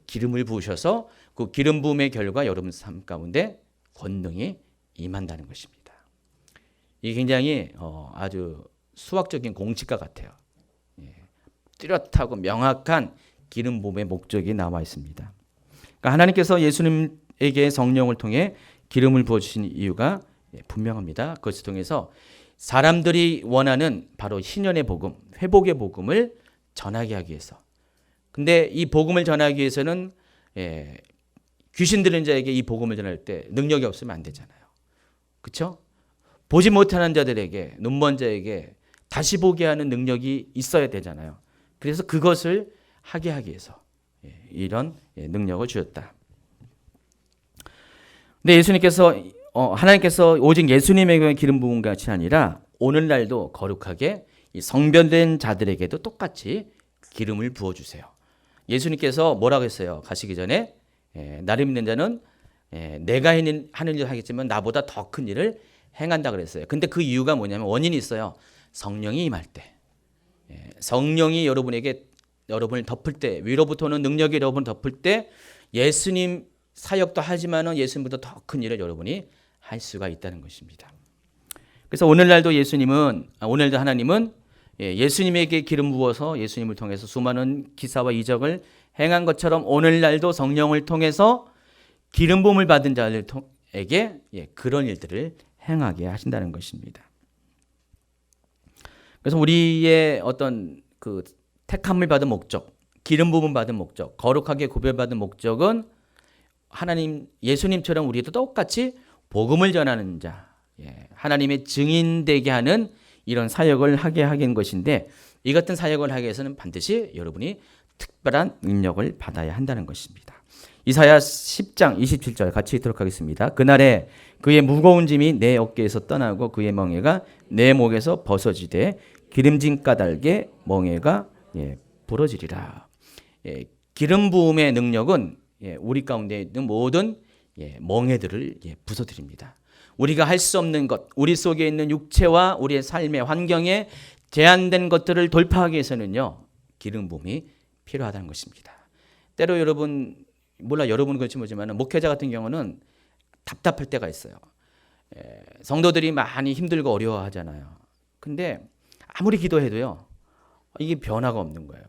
기름을 부으셔서 그 기름 부음의 결과 여러분 삶 가운데 권능이 임한다는 것입니다. 이게 굉장히 아주 수학적인 공식과 같아요. 뚜렷하고 명확한 기름 부음의 목적이 나와 있습니다. 그러니까 하나님께서 예수님에게 성령을 통해 기름을 부어주신 이유가 분명합니다. 그것을 통해서 사람들이 원하는 바로 희년의 복음, 회복의 복음을 전하게 하기 위해서. 근데 이 복음을 전하기 위해서는 귀신 들린 자에게 이 복음을 전할 때 능력이 없으면 안 되잖아요. 그렇죠? 보지 못하는 자들에게, 눈먼 자에게 다시 보게 하는 능력이 있어야 되잖아요. 그래서 그것을 하게 하기 위해서 이런 능력을 주셨다. 근데 하나님께서 오직 예수님에게 기름 부은 것이 아니라 오늘날도 거룩하게 성변된 자들에게도 똑같이 기름을 부어주세요. 예수님께서 뭐라고 했어요? 가시기 전에 나를 믿는 자는 내가 하는 일을 하겠지만 나보다 더 큰 일을 행한다 그랬어요. 근데 그 이유가 뭐냐면 원인이 있어요. 성령이 임할 때. 성령이 여러분을 덮을 때, 위로부터 오는 능력이 여러분을 덮을 때 예수님 사역도 하지만은 예수님보다 더 큰 일을 여러분이 할 수가 있다는 것입니다. 그래서 오늘날도 하나님은 예수님에게 기름 부어서 예수님을 통해서 수많은 기사와 이적을 행한 것처럼 오늘날도 성령을 통해서 기름 부음을 받은 자들에게 그런 일들을 행하게 하신다는 것입니다. 그래서 우리의 어떤 그 택함을 받은 목적, 기름 부음을 받은 목적, 거룩하게 구별받은 목적은 예수님처럼 우리도 똑같이 복음을 전하는 자, 하나님의 증인되게 하는 이런 사역을 하게 하는 것인데 이 같은 사역을 하기 위해서는 반드시 여러분이 특별한 능력을 받아야 한다는 것입니다. 이사야 10장 27절 같이 읽도록 하겠습니다. 그날에 그의 무거운 짐이 내 어깨에서 떠나고 그의 멍에가 내 목에서 벗어지되 기름진 까닭에 멍에가 부러지리라. 기름 부음의 능력은 우리 가운데 있는 모든 멍에들을 부숴드립니다. 우리가 할 수 없는 것, 우리 속에 있는 육체와 우리의 삶의 환경에 제한된 것들을 돌파하기 위해서는요, 기름 부음이 필요하다는 것입니다. 때로 여러분은 그렇지 모르지만 목회자 같은 경우는 답답할 때가 있어요. 성도들이 많이 힘들고 어려워하잖아요. 근데 아무리 기도해도요, 이게 변화가 없는 거예요.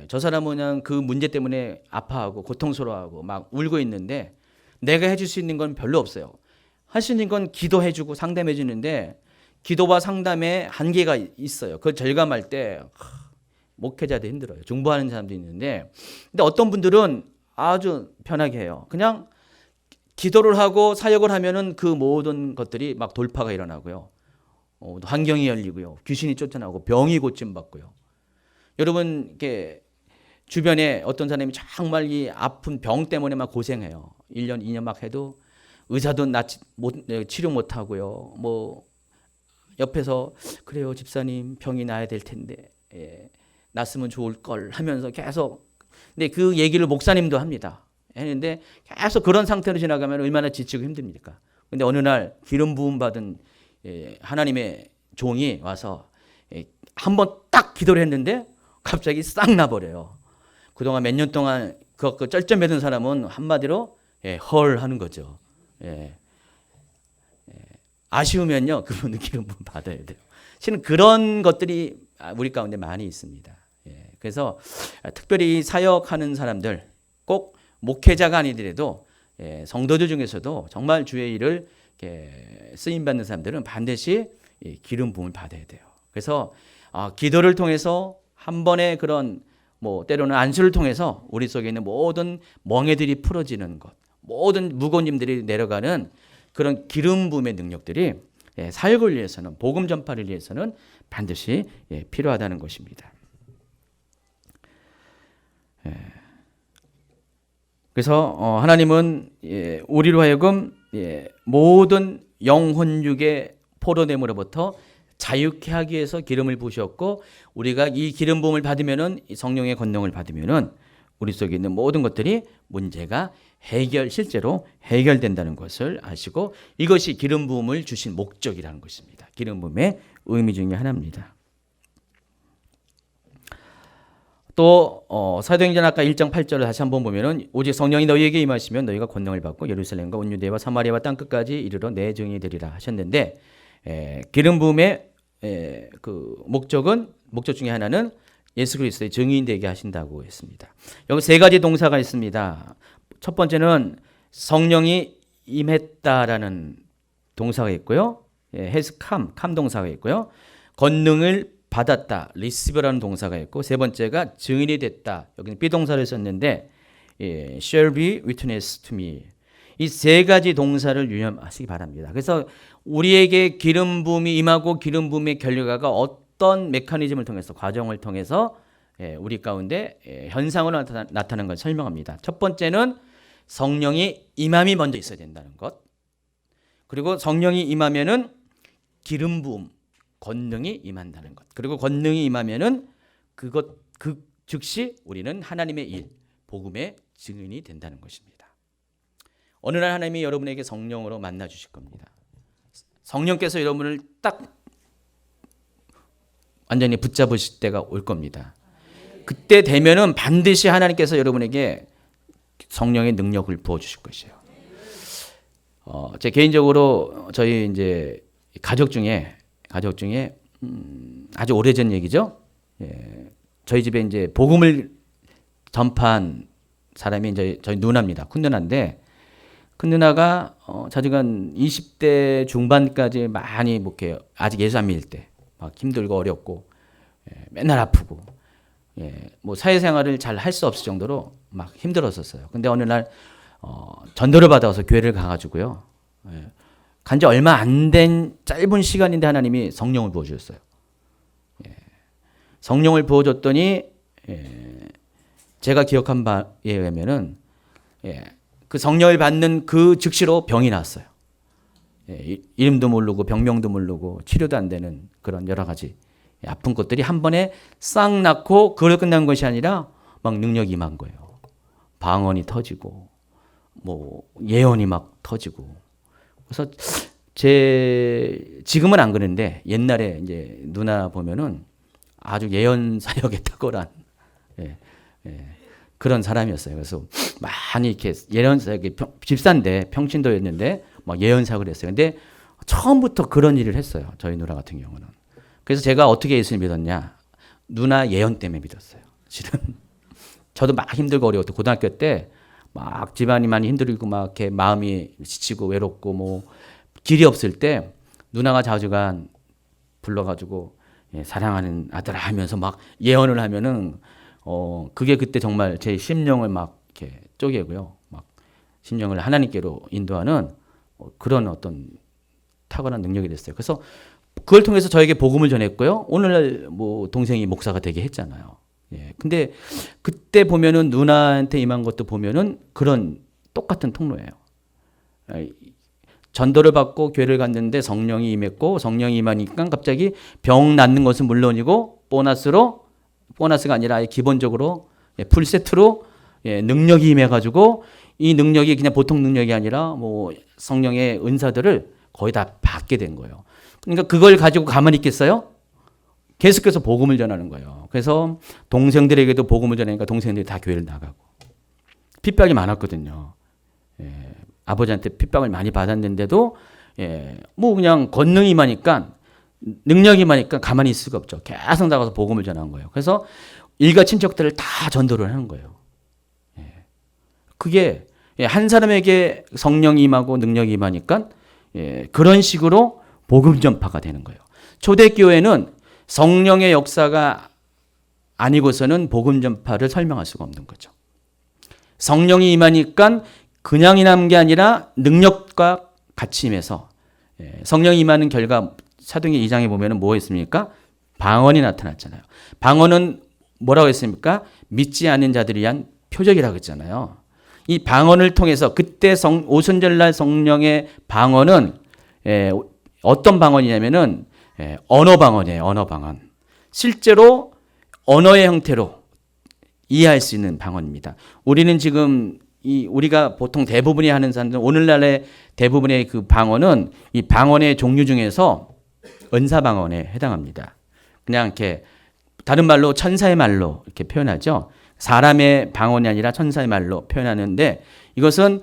저 사람은 그냥 그 문제 때문에 아파하고 고통스러워하고 막 울고 있는데 내가 해줄 수 있는 건 별로 없어요. 할 수 있는 건 기도해주고 상담해주는데 기도와 상담에 한계가 있어요. 그걸 절감할 때 목회자도 힘들어요. 중보하는 사람도 있는데 근데 어떤 분들은 아주 편하게 해요. 그냥 기도를 하고 사역을 하면은 그 모든 것들이 막 돌파가 일어나고요. 환경이 열리고요. 귀신이 쫓아나오고 병이 고침 받고요. 여러분 이렇게 주변에 어떤 사람이 정말 이 아픈 병 때문에 막 고생해요. 1년, 2년 막 해도 의사도 치료 못 하고요. 뭐 옆에서 그래요, 집사님 병이 나야 될 텐데 났으면 좋을 걸 하면서 계속 근데 그 얘기를 목사님도 합니다. 했는데 계속 그런 상태로 지나가면 얼마나 지치고 힘듭니까? 근데 어느 날 기름 부음 받은 하나님의 종이 와서 한번 딱 기도를 했는데 갑자기 싹 나버려요. 그동안 몇 년 동안 그 쩔쩔매던 사람은 한마디로 헐 하는 거죠. 아쉬우면요, 그분은 기름 부음 받아야 돼요. 실은 그런 것들이 우리 가운데 많이 있습니다. 그래서 특별히 사역하는 사람들, 꼭 목회자가 아니더라도 성도들 중에서도 정말 주의 일을 쓰임 받는 사람들은 반드시 기름 부음을 받아야 돼요. 그래서 기도를 통해서 한 번의 그런 뭐 때로는 안수를 통해서 우리 속에 있는 모든 멍에들이 풀어지는 것, 모든 무거운 짐들이 내려가는 그런 기름 부음의 능력들이 사역을 위해서는 복음 전파를 위해서는 반드시 필요하다는 것입니다. 그래서 하나님은 우리로 하여금 모든 영혼육의 포로됨으로부터 자유케 하기 위해서 기름을 부으셨고 우리가 이 기름 부음을 받으면은 성령의 권능을 받으면은 우리 속에 있는 모든 것들이 문제가 실제로 해결된다는 것을 아시고 이것이 기름 부음을 주신 목적이라는 것입니다. 기름 부음의 의미 중에 하나입니다. 또 사도행전 아까 1장 8절을 다시 한번 보면은 오직 성령이 너희에게 임하시면 너희가 권능을 받고 예루살렘과 온 유대와 사마리아와 땅 끝까지 이르러 내 증인이 되리라 하셨는데 기름 부음의 그 목적 중에 하나는 예수 그리스도의 증인이 되게 하신다고 했습니다. 여기 세 가지 동사가 있습니다. 첫 번째는 성령이 임했다라는 동사가 있고요. has come 동사가 있고요. 권능을 받았다, receive라는 동사가 있고 세 번째가 증인이 됐다. 여기는 비동사를 썼는데 shall be witness to me. 이 세 가지 동사를 유념하시기 바랍니다. 그래서 우리에게 기름 부음이 임하고 기름 부음의 결과가 어떤 메커니즘을 통해서 과정을 통해서 우리 가운데 현상으로 나타나는 걸 설명합니다. 첫 번째는 성령이 임함이 먼저 있어야 된다는 것. 그리고 성령이 임하면은 기름 부음, 권능이 임한다는 것. 그리고 권능이 임하면은 그 즉시 우리는 하나님의 일, 복음의 증인이 된다는 것입니다. 어느 날 하나님이 여러분에게 성령으로 만나 주실 겁니다. 성령께서 여러분을 딱 완전히 붙잡으실 때가 올 겁니다. 그때 되면은 반드시 하나님께서 여러분에게 성령의 능력을 부어 주실 것이에요. 제 개인적으로 저희 이제 가족 중에 아주 오래전 얘기죠. 저희 집에 이제 복음을 전파한 사람이 이제 저희 누나입니다. 큰 누나인데 큰 누나가 자주간 20대 중반까지 많이 목회요. 아직 예수 안 믿을 때 막 힘들고 어렵고 맨날 아프고 뭐 사회생활을 잘 할 수 없을 정도로 막 힘들었었어요. 근데 어느 날 전도를 받아서 교회를 가가지고요. 간지 얼마 안 된 짧은 시간인데 하나님이 성령을 부어주셨어요. 성령을 부어줬더니 제가 기억한 바에 의하면은 그 성령을 받는 그 즉시로 병이 났어요. 이름도 모르고 병명도 모르고 치료도 안 되는 그런 여러 가지 아픈 것들이 한 번에 싹 났고 그걸 끝난 것이 아니라 막 능력이 임한 거예요. 방언이 터지고 뭐 예언이 막 터지고 그래서 지금은 안 그런데 옛날에 이제 누나 보면은 아주 예언 사역에 탁월한 그런 사람이었어요. 그래서 많이 이렇게 예언 사역이 집사인데 평신도였는데 막 예언 사역을 했어요. 근데 처음부터 그런 일을 했어요. 저희 누나 같은 경우는. 그래서 제가 어떻게 예수를 믿었냐? 누나 예언 때문에 믿었어요. 실은 저도 막 힘들고 어려웠고 고등학교 때 막 집안이 많이 힘들고 막 이렇게 마음이 지치고 외롭고 뭐 길이 없을 때 누나가 자주간 불러가지고 사랑하는 아들아 하면서 막 예언을 하면은 그게 그때 정말 제 심령을 막 이렇게 쪼개고요. 막 심령을 하나님께로 인도하는 그런 어떤 탁월한 능력이 됐어요. 그래서 그걸 통해서 저에게 복음을 전했고요. 오늘날 뭐 동생이 목사가 되게 했잖아요. 예. 근데 그때 보면은 누나한테 임한 것도 보면은 그런 똑같은 통로예요. 전도를 받고 교회를 갔는데 성령이 임했고 성령이 임하니까 갑자기 병 낫는 것은 물론이고 보너스가 아니라 기본적으로 풀 세트로 능력이 임해가지고 이 능력이 그냥 보통 능력이 아니라 뭐 성령의 은사들을 거의 다 받게 된 거예요. 그러니까 그걸 가지고 가만히 있겠어요? 계속해서 복음을 전하는 거예요. 그래서 동생들에게도 복음을 전하니까 동생들이 다 교회를 나가고 핍박이 많았거든요. 아버지한테 핍박을 많이 받았는데도 뭐 그냥 권능이 임하니까 능력이 임하니까 가만히 있을 수가 없죠. 계속 나가서 복음을 전한 거예요. 그래서 일가 친척들을 다 전도를 하는 거예요. 그게 한 사람에게 성령이 임하고 능력이 임하니까 그런 식으로 복음 전파가 되는 거예요. 초대교회는 성령의 역사가 아니고서는 복음 전파를 설명할 수가 없는 거죠. 성령이 임하니까 그냥 임한 게 아니라 능력과 같이 임해서 성령이 임하는 결과 사도행전 2장에 보면 뭐 있습니까? 방언이 나타났잖아요. 방언은 뭐라고 했습니까? 믿지 않는 자들을 위한 표적이라고 했잖아요. 이 방언을 통해서 그때 오순절날 성령의 방언은 어떤 방언이냐면은 언어 방언이에요. 언어 방언. 실제로 언어의 형태로 이해할 수 있는 방언입니다. 우리는 지금 우리가 보통 대부분이 하는 사람들 오늘날의 대부분의 그 방언은 이 방언의 종류 중에서 은사 방언에 해당합니다. 그냥 이렇게 다른 말로 천사의 말로 이렇게 표현하죠. 사람의 방언이 아니라 천사의 말로 표현하는데 이것은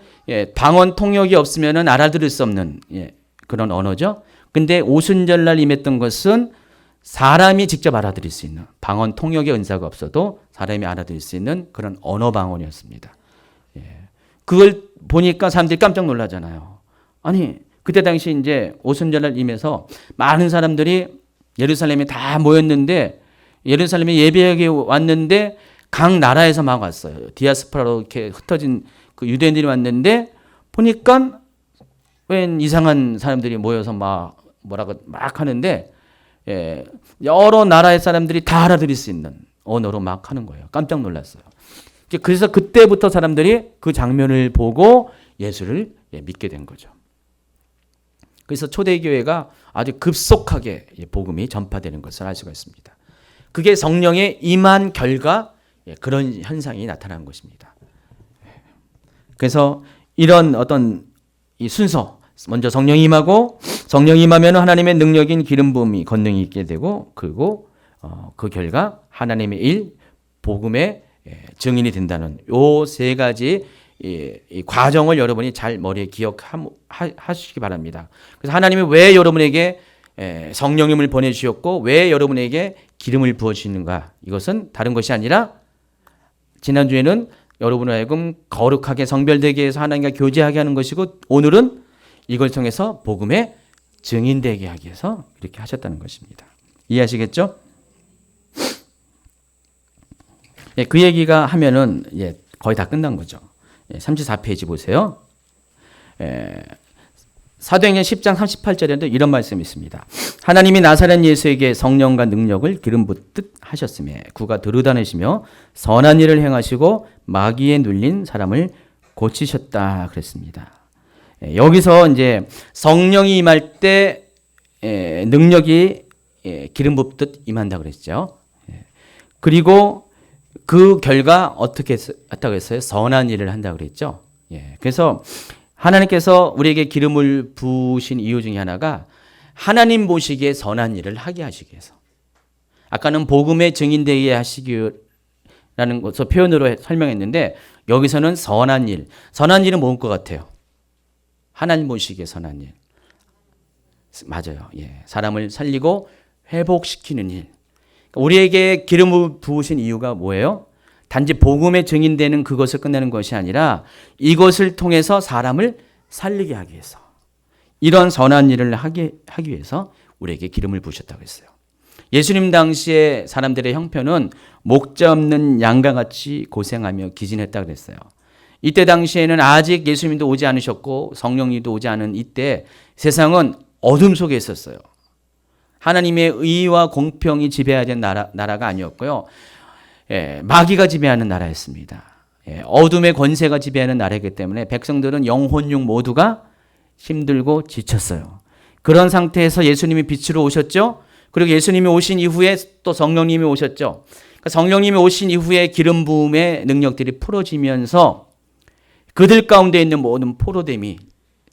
방언 통역이 없으면 알아들을 수 없는 그런 언어죠. 근데 오순절날 임했던 것은 사람이 직접 알아들을 수 있는 방언 통역의 은사가 없어도 사람이 알아들을 수 있는 그런 언어 방언이었습니다. 그걸 보니까 사람들이 깜짝 놀라잖아요. 아니 그때 당시 이제 오순절날 임해서 많은 사람들이 예루살렘에 다 모였는데 예루살렘에 예배하게 왔는데 각 나라에서 막 왔어요. 디아스포라로 이렇게 흩어진 그 유대인들이 왔는데 보니까 웬 이상한 사람들이 모여서 막 하는데 여러 나라의 사람들이 다 알아들을 수 있는 언어로 막 하는 거예요. 깜짝 놀랐어요. 그래서 그때부터 사람들이 그 장면을 보고 예수를 믿게 된 거죠. 그래서 초대교회가 아주 급속하게 복음이 전파되는 것을 알 수가 있습니다. 그게 성령의 임한 결과 그런 현상이 나타나는 것입니다. 그래서 이런 어떤 이 순서, 먼저 성령이 임하고 성령이 임하면 하나님의 능력인 기름 부음이 권능이 있게 되고 그리고 그 결과 하나님의 일, 복음의 증인이 된다는 요 세 가지 이 과정을 여러분이 잘 머리에 기억하시기 바랍니다. 그래서 하나님이 왜 여러분에게 성령님을 보내주셨고 왜 여러분에게 기름을 부어주시는가? 이것은 다른 것이 아니라 지난주에는 여러분을 하여금 거룩하게 성별되게 해서 하나님과 교제하게 하는 것이고 오늘은 이걸 통해서 복음의 증인되게 하기 위해서 이렇게 하셨다는 것입니다. 이해하시겠죠? 그 얘기가 하면은 거의 다 끝난 거죠. 34페이지 보세요. 사도행전 10장 38절에도 이런 말씀이 있습니다. 하나님이 나사렛 예수에게 성령과 능력을 기름 붓듯 하셨으며 그가 들으다니시며 선한 일을 행하시고 마귀에 눌린 사람을 고치셨다 그랬습니다. 여기서 이제 성령이 임할 때 능력이 기름 붓듯 임한다 그랬죠. 그리고 그 결과 어떻게 했다고 했어요? 선한 일을 한다 그랬죠. 그래서 하나님께서 우리에게 기름을 부으신 이유 중에 하나가 하나님 보시기에 선한 일을 하게 하시기 위해서. 아까는 복음의 증인되게 하시기라는 것을 표현으로 설명했는데 여기서는 선한 일. 선한 일은 뭔 것 같아요? 하나님 보시기에 선한 일. 맞아요. 사람을 살리고 회복시키는 일. 우리에게 기름을 부으신 이유가 뭐예요? 단지 복음의 증인되는 그것을 끝내는 것이 아니라 이것을 통해서 사람을 살리게 하기 위해서 이런 선한 일을 하기 위해서 우리에게 기름을 부으셨다고 했어요. 예수님 당시에 사람들의 형편은 목자 없는 양과 같이 고생하며 기진했다고 그랬어요. 이때 당시에는 아직 예수님도 오지 않으셨고 성령님도 오지 않은 이때 세상은 어둠 속에 있었어요. 하나님의 의와 공평이 지배하는 나라가 아니었고요. 마귀가 지배하는 나라였습니다. 어둠의 권세가 지배하는 나라이기 때문에 백성들은 영혼육 모두가 힘들고 지쳤어요. 그런 상태에서 예수님이 빛으로 오셨죠. 그리고 예수님이 오신 이후에 또 성령님이 오셨죠. 성령님이 오신 이후에 기름 부음의 능력들이 풀어지면서 그들 가운데 있는 모든 포로됨이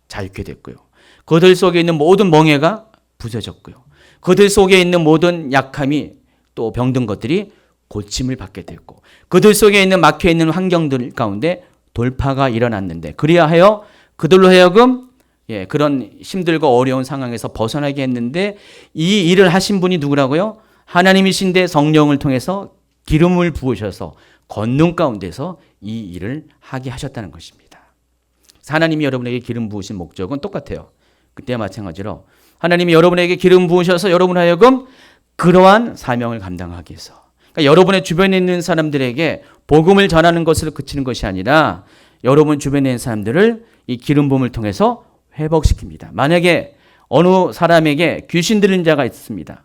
자유케 됐고요. 그들 속에 있는 모든 멍에가 부서졌고요. 그들 속에 있는 모든 약함이 또 병든 것들이 고침을 받게 됐고 그들 속에 있는 막혀 있는 환경들 가운데 돌파가 일어났는데 그리하여 그들로 하여금 그런 힘들고 어려운 상황에서 벗어나게 했는데 이 일을 하신 분이 누구라고요? 하나님이신데 성령을 통해서 기름을 부으셔서 권능 가운데서 이 일을 하게 하셨다는 것입니다. 하나님이 여러분에게 기름 부으신 목적은 똑같아요. 그때와 마찬가지로 하나님이 여러분에게 기름 부으셔서 여러분 하여금 그러한 사명을 감당하기 위해서 그러니까 여러분의 주변에 있는 사람들에게 복음을 전하는 것으로 그치는 것이 아니라 여러분 주변에 있는 사람들을 이 기름 부음을 통해서 회복시킵니다. 만약에 어느 사람에게 귀신 들린 자가 있습니다.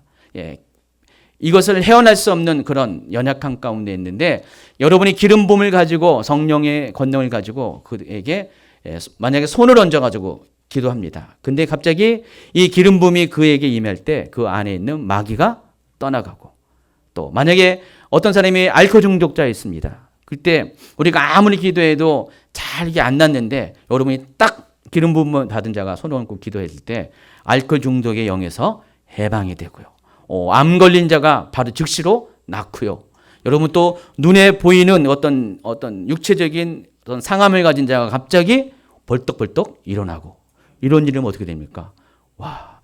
이것을 헤어날 수 없는 그런 연약함 가운데 있는데 여러분이 기름 부음을 가지고 성령의 권능을 가지고 그에게 만약에 손을 얹어 가지고 기도합니다. 근데 갑자기 이 기름 부음이 그에게 임할 때 그 안에 있는 마귀가 떠나가고 또 만약에 어떤 사람이 알코올 중독자에 있습니다. 그때 우리가 아무리 기도해도 잘 이게 안 낫는데 여러분이 딱 기름 부음 받은 자가 손을 얹고 기도했을 때 알코올 중독의 영에서 해방이 되고요. 암 걸린 자가 바로 즉시로 낫고요. 여러분 또 눈에 보이는 어떤 육체적인 어떤 상함을 가진 자가 갑자기 벌떡벌떡 일어나고 이런 일은 어떻게 됩니까? 와,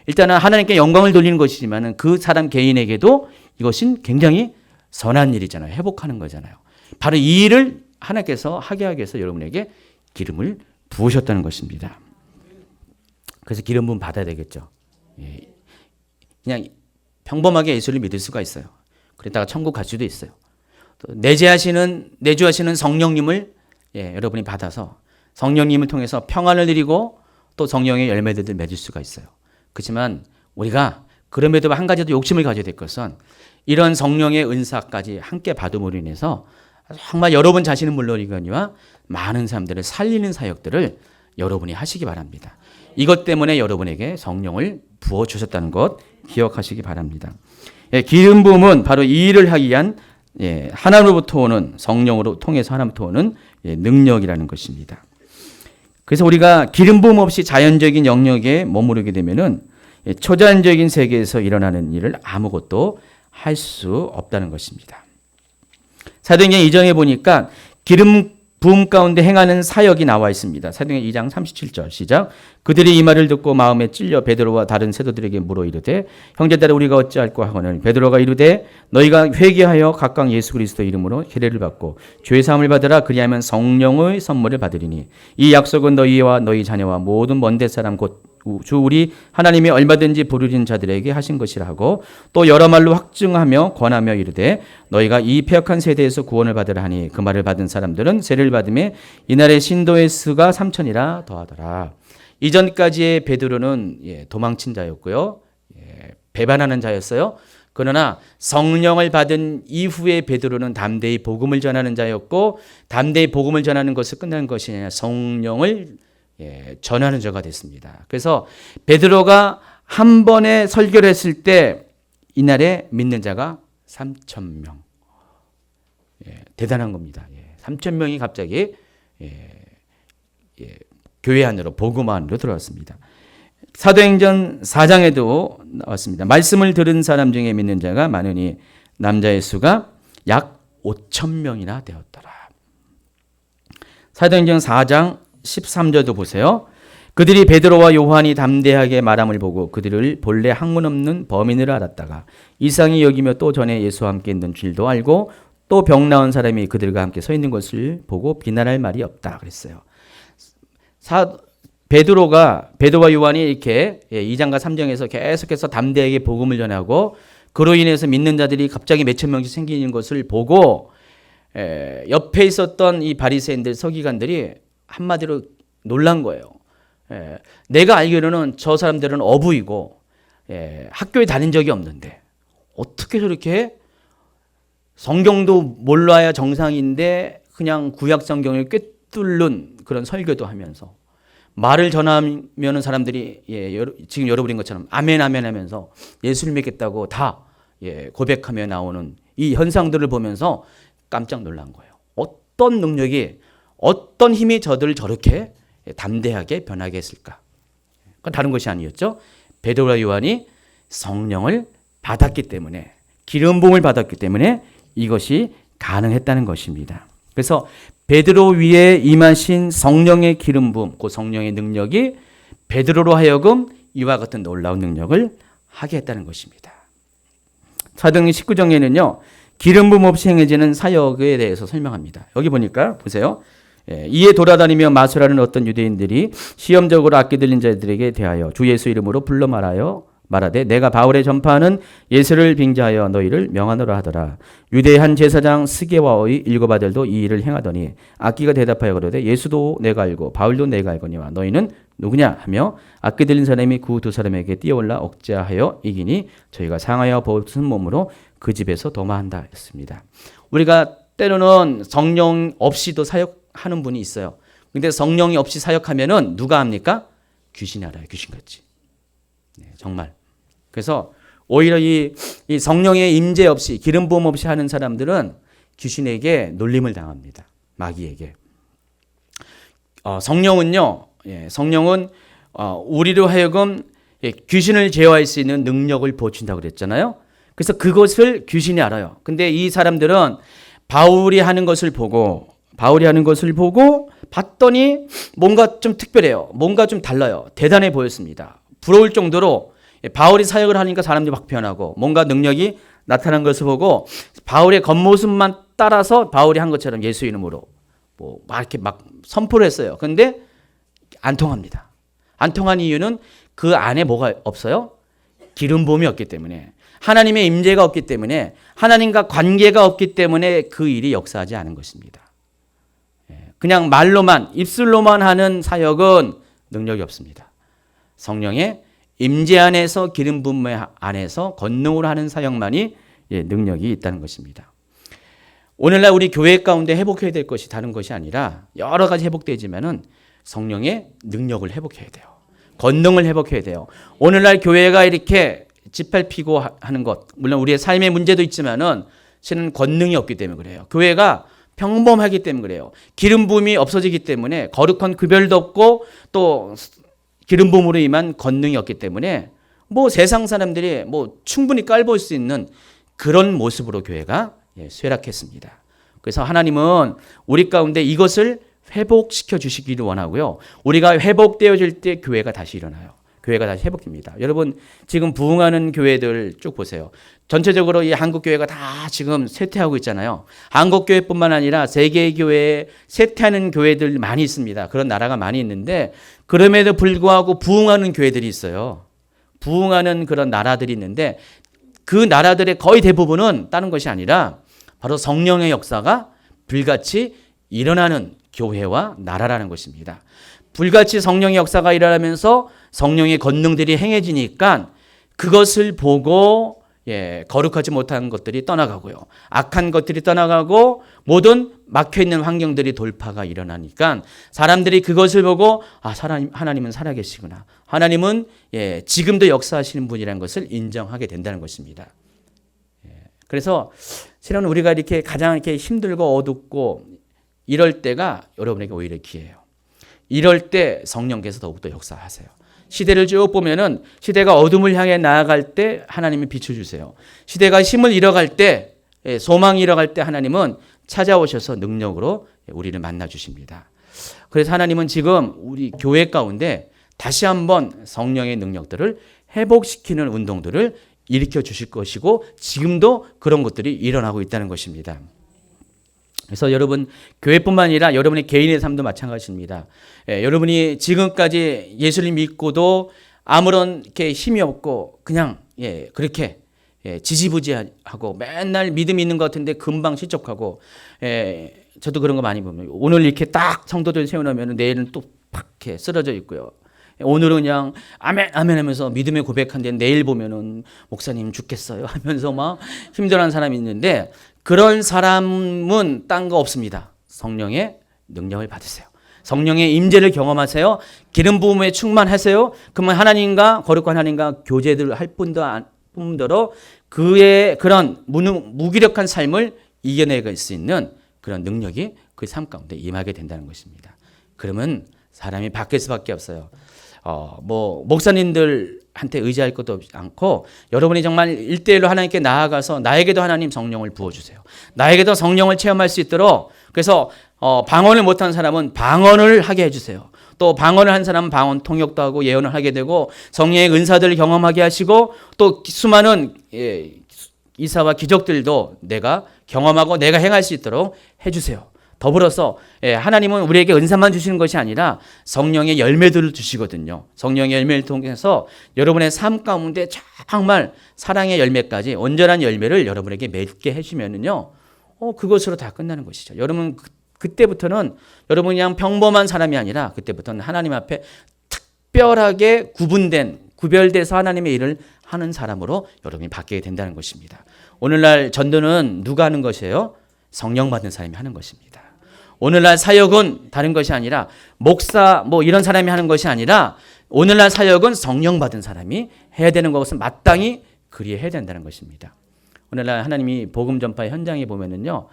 일단은 하나님께 영광을 돌리는 것이지만은 그 사람 개인에게도 이것은 굉장히 선한 일이잖아요. 회복하는 거잖아요. 바로 이 일을 하나님께서 하게 하기 위해서 여러분에게 기름을 부으셨다는 것입니다. 그래서 기름 부음 받아야 되겠죠. 그냥 평범하게 예수를 믿을 수가 있어요. 그러다가 천국 갈 수도 있어요. 또 내주하시는 성령님을 여러분이 받아서 성령님을 통해서 평안을 누리고 또 성령의 열매들을 맺을 수가 있어요. 그렇지만 우리가 그럼에도 한 가지 더 욕심을 가져야 될 것은 이런 성령의 은사까지 함께 받음으로 인해서 정말 여러분 자신은 물론이거니와 많은 사람들을 살리는 사역들을 여러분이 하시기 바랍니다. 이것 때문에 여러분에게 성령을 부어주셨다는 것 기억하시기 바랍니다. 기름 부음은 바로 이 일을 하기 위한 하나님으로부터 오는 성령으로 통해서 하나님부터 오는 능력이라는 것입니다. 그래서 우리가 기름 부음 없이 자연적인 영역에 머무르게 되면은 초자연적인 세계에서 일어나는 일을 아무것도 할 수 없다는 것입니다. 사도행전 2장에 보니까 기름 부음 가운데 행하는 사역이 나와 있습니다. 사도행전 2장 37절 시작. 그들이 이 말을 듣고 마음에 찔려 베드로와 다른 세도들에게 물어 이르되 형제들아 우리가 어찌할꼬 하거늘 베드로가 이르되 너희가 회개하여 각각 예수 그리스도 이름으로 세례를 받고 죄 사함을 받으라 그리하면 성령의 선물을 받으리니 이 약속은 너희와 너희 자녀와 모든 먼데 사람 곧 주 우리 하나님이 얼마든지 부르짖는 자들에게 하신 것이라 하고 또 여러 말로 확증하며 권하며 이르되 너희가 이 패역한 세대에서 구원을 받으라 하니 그 말을 받은 사람들은 세례를 받음에 이날의 신도의 수가 3,000이라 더하더라. 이전까지의 베드로는 도망친 자였고요. 배반하는 자였어요. 그러나 성령을 받은 이후에 베드로는 담대히 복음을 전하는 자였고 담대히 복음을 전하는 것을 끝나는 것이 아니라 성령을 전하는 자가 됐습니다. 그래서 베드로가 한 번에 설교를 했을 때 이날에 믿는 자가 3,000명. 대단한 겁니다. 3,000명이 갑자기 교회 안으로 복음 안으로 들어왔습니다. 사도행전 4장에도 나왔습니다. 말씀을 들은 사람 중에 믿는 자가 많으니 남자의 수가 약 5,000명이나 되었더라. 사도행전 4장 13절도 보세요. 그들이 베드로와 요한이 담대하게 말함을 보고 그들을 본래 학문 없는 범인을 알았다가 이상히 여기며 또 전에 예수와 함께 있는 줄도 알고 또 병 나은 사람이 그들과 함께 서 있는 것을 보고 비난할 말이 없다 그랬어요. 베드로와 요한이 이렇게 2장과 3장에서 계속해서 담대하게 복음을 전하고 그로 인해서 믿는 자들이 갑자기 몇천 명씩 생기는 것을 보고 옆에 있었던 이 바리새인들 서기관들이 한마디로 놀란 거예요. 내가 알기로는 저 사람들은 어부이고 학교에 다닌 적이 없는데 어떻게 저렇게 성경도 몰라야 정상인데 그냥 구약 성경을 꿰뚫는 그런 설교도 하면서 말을 전하면 사람들이 지금 여러분인 것처럼 아멘 아멘 하면서 예수를 믿겠다고 다 고백하며 나오는 이 현상들을 보면서 깜짝 놀란 거예요. 어떤 능력이 어떤 힘이 저들을 저렇게 담대하게 변하게 했을까? 그건 다른 것이 아니었죠. 베드로와 요한이 성령을 받았기 때문에 기름 부음을 받았기 때문에 이것이 가능했다는 것입니다. 그래서 베드로 위에 임하신 성령의 기름 부음, 그 성령의 능력이 베드로로 하여금 이와 같은 놀라운 능력을 하게 했다는 것입니다. 사도행전 19장에는요. 기름 부음 없이 행해지는 사역에 대해서 설명합니다. 여기 보니까 보세요. 이에 돌아다니며 마술하는 어떤 유대인들이 시험적으로 악기 들린 자들에게 대하여 주 예수 이름으로 불러 말하되 내가 바울의 전파하는 예수를 빙자하여 너희를 명하노라 하더라. 유대의 한 제사장 스게와의 일곱 아들도 이 일을 행하더니 악기가 대답하여 그러되 예수도 내가 알고 바울도 내가 알거니와 너희는 누구냐 하며 악기 들린 사람이 그 두 사람에게 뛰어올라 억제하여 이기니 저희가 상하여 벗은 몸으로 그 집에서 도마한다 했습니다. 우리가 때로는 성령 없이도 사역하는 분이 있어요. 근데 성령이 없이 사역하면은 누가 합니까? 귀신이 알아요. 귀신같이. 정말. 그래서 오히려 이 성령의 임재 없이 기름 부음 없이 하는 사람들은 귀신에게 놀림을 당합니다. 마귀에게. 성령은요. 성령은 우리로 하여금 귀신을 제어할 수 있는 능력을 보여준다고 그랬잖아요. 그래서 그것을 귀신이 알아요. 근데 이 사람들은 바울이 하는 것을 보고 봤더니 뭔가 좀 특별해요. 뭔가 좀 달라요. 대단해 보였습니다. 부러울 정도로 바울이 사역을 하니까 사람들이 막 변하고 뭔가 능력이 나타난 것을 보고 바울의 겉모습만 따라서 바울이 한 것처럼 예수 이름으로 막 이렇게 막 선포를 했어요. 그런데 안 통합니다. 안 통한 이유는 그 안에 뭐가 없어요? 기름 부음이 없기 때문에, 하나님의 임재가 없기 때문에, 하나님과 관계가 없기 때문에 그 일이 역사하지 않은 것입니다. 그냥 말로만 입술로만 하는 사역은 능력이 없습니다. 성령의 임재 안에서 기름 부음 안에서 권능으로 하는 사역만이 능력이 있다는 것입니다. 오늘날 우리 교회 가운데 회복해야 될 것이 다른 것이 아니라 여러 가지 회복되지만은 성령의 능력을 회복해야 돼요. 권능을 회복해야 돼요. 오늘날 교회가 이렇게 짓밟히고 하는 것, 물론 우리의 삶의 문제도 있지만은 실은 권능이 없기 때문에 그래요. 교회가 평범하기 때문에 그래요. 기름 부음이 없어지기 때문에 거룩한 구별도 없고 또 기름 부음으로 임한 권능이 없기 때문에 세상 사람들이 충분히 깔볼 수 있는 그런 모습으로 교회가 쇠락했습니다. 그래서 하나님은 우리 가운데 이것을 회복시켜 주시기를 원하고요. 우리가 회복되어질 때 교회가 다시 일어나요. 교회가 다시 회복됩니다. 여러분 지금 부흥하는 교회들 쭉 보세요. 전체적으로 이 한국 교회가 다 지금 쇠퇴하고 있잖아요. 한국 교회뿐만 아니라 세계 교회에 쇠퇴하는 교회들 많이 있습니다. 그런 나라가 많이 있는데 그럼에도 불구하고 부흥하는 교회들이 있어요. 부흥하는 그런 나라들이 있는데 그 나라들의 거의 대부분은 다른 것이 아니라 바로 성령의 역사가 불같이 일어나는 교회와 나라라는 것입니다. 불같이 성령의 역사가 일어나면서 성령의 권능들이 행해지니까 그것을 보고 거룩하지 못한 것들이 떠나가고요. 악한 것들이 떠나가고 모든 막혀있는 환경들이 돌파가 일어나니까 사람들이 그것을 보고 하나님은 살아계시구나. 하나님은 지금도 역사하시는 분이라는 것을 인정하게 된다는 것입니다. 그래서 실은 우리가 이렇게 가장 이렇게 힘들고 어둡고 이럴 때가 여러분에게 오히려 기회예요. 이럴 때 성령께서 더욱더 역사하세요. 시대를 쭉 보면은 시대가 어둠을 향해 나아갈 때 하나님이 빛을 주세요. 시대가 힘을 잃어갈 때, 소망이 잃어갈 때 하나님은 찾아오셔서 능력으로 우리를 만나 주십니다. 그래서 하나님은 지금 우리 교회 가운데 다시 한번 성령의 능력들을 회복시키는 운동들을 일으켜 주실 것이고 지금도 그런 것들이 일어나고 있다는 것입니다. 그래서 여러분 교회뿐만 아니라 여러분의 개인의 삶도 마찬가지입니다. 여러분이 지금까지 예수를 믿고도 아무런 이렇게 힘이 없고 그냥 그렇게 지지부지하고 맨날 믿음이 있는 것 같은데 금방 실족하고, 저도 그런 거 많이 보면 오늘 이렇게 딱 성도들 세워놓으면 내일은 또 팍 이렇게 쓰러져 있고요. 오늘은 그냥 아멘 아멘 하면서 믿음의 고백한데 내일 보면은 목사님 죽겠어요 하면서 막 힘들어하는 사람이 있는데, 그런 사람은 딴 거 없습니다. 성령의 능력을 받으세요. 성령의 임재를 경험하세요. 기름 부음에 충만하세요. 그러면 하나님과 거룩한 하나님과 교제를 할 뿐더러 그의 그런 무기력한 삶을 이겨내갈 수 있는 그런 능력이 그 삶 가운데 임하게 된다는 것입니다. 그러면 사람이 바뀔 수밖에 없어요. 목사님들한테 의지할 것도 않고, 여러분이 정말 1대1로 하나님께 나아가서 나에게도 하나님 성령을 부어주세요. 나에게도 성령을 체험할 수 있도록, 그래서 방언을 못하는 사람은 방언을 하게 해주세요. 또 방언을 한 사람은 방언 통역도 하고 예언을 하게 되고, 성령의 은사들을 경험하게 하시고, 또 수많은 이사와 기적들도 내가 경험하고 내가 행할 수 있도록 해주세요. 더불어서 하나님은 우리에게 은사만 주시는 것이 아니라 성령의 열매들을 주시거든요. 성령의 열매를 통해서 여러분의 삶 가운데 정말 사랑의 열매까지 온전한 열매를 여러분에게 맺게 해주면은요, 그것으로 다 끝나는 것이죠. 여러분 그때부터는 여러분이 그냥 평범한 사람이 아니라, 그때부터는 하나님 앞에 특별하게 구별돼서 하나님의 일을 하는 사람으로 여러분이 바뀌게 된다는 것입니다. 오늘날 전도는 누가 하는 것이에요? 성령 받은 사람이 하는 것입니다. 오늘날 사역은 다른 것이 아니라 목사 이런 사람이 하는 것이 아니라, 오늘날 사역은 성령 받은 사람이 해야 되는 것은 마땅히 그리 해야 된다는 것입니다. 오늘날 하나님이 복음 전파의 현장에 보면은요,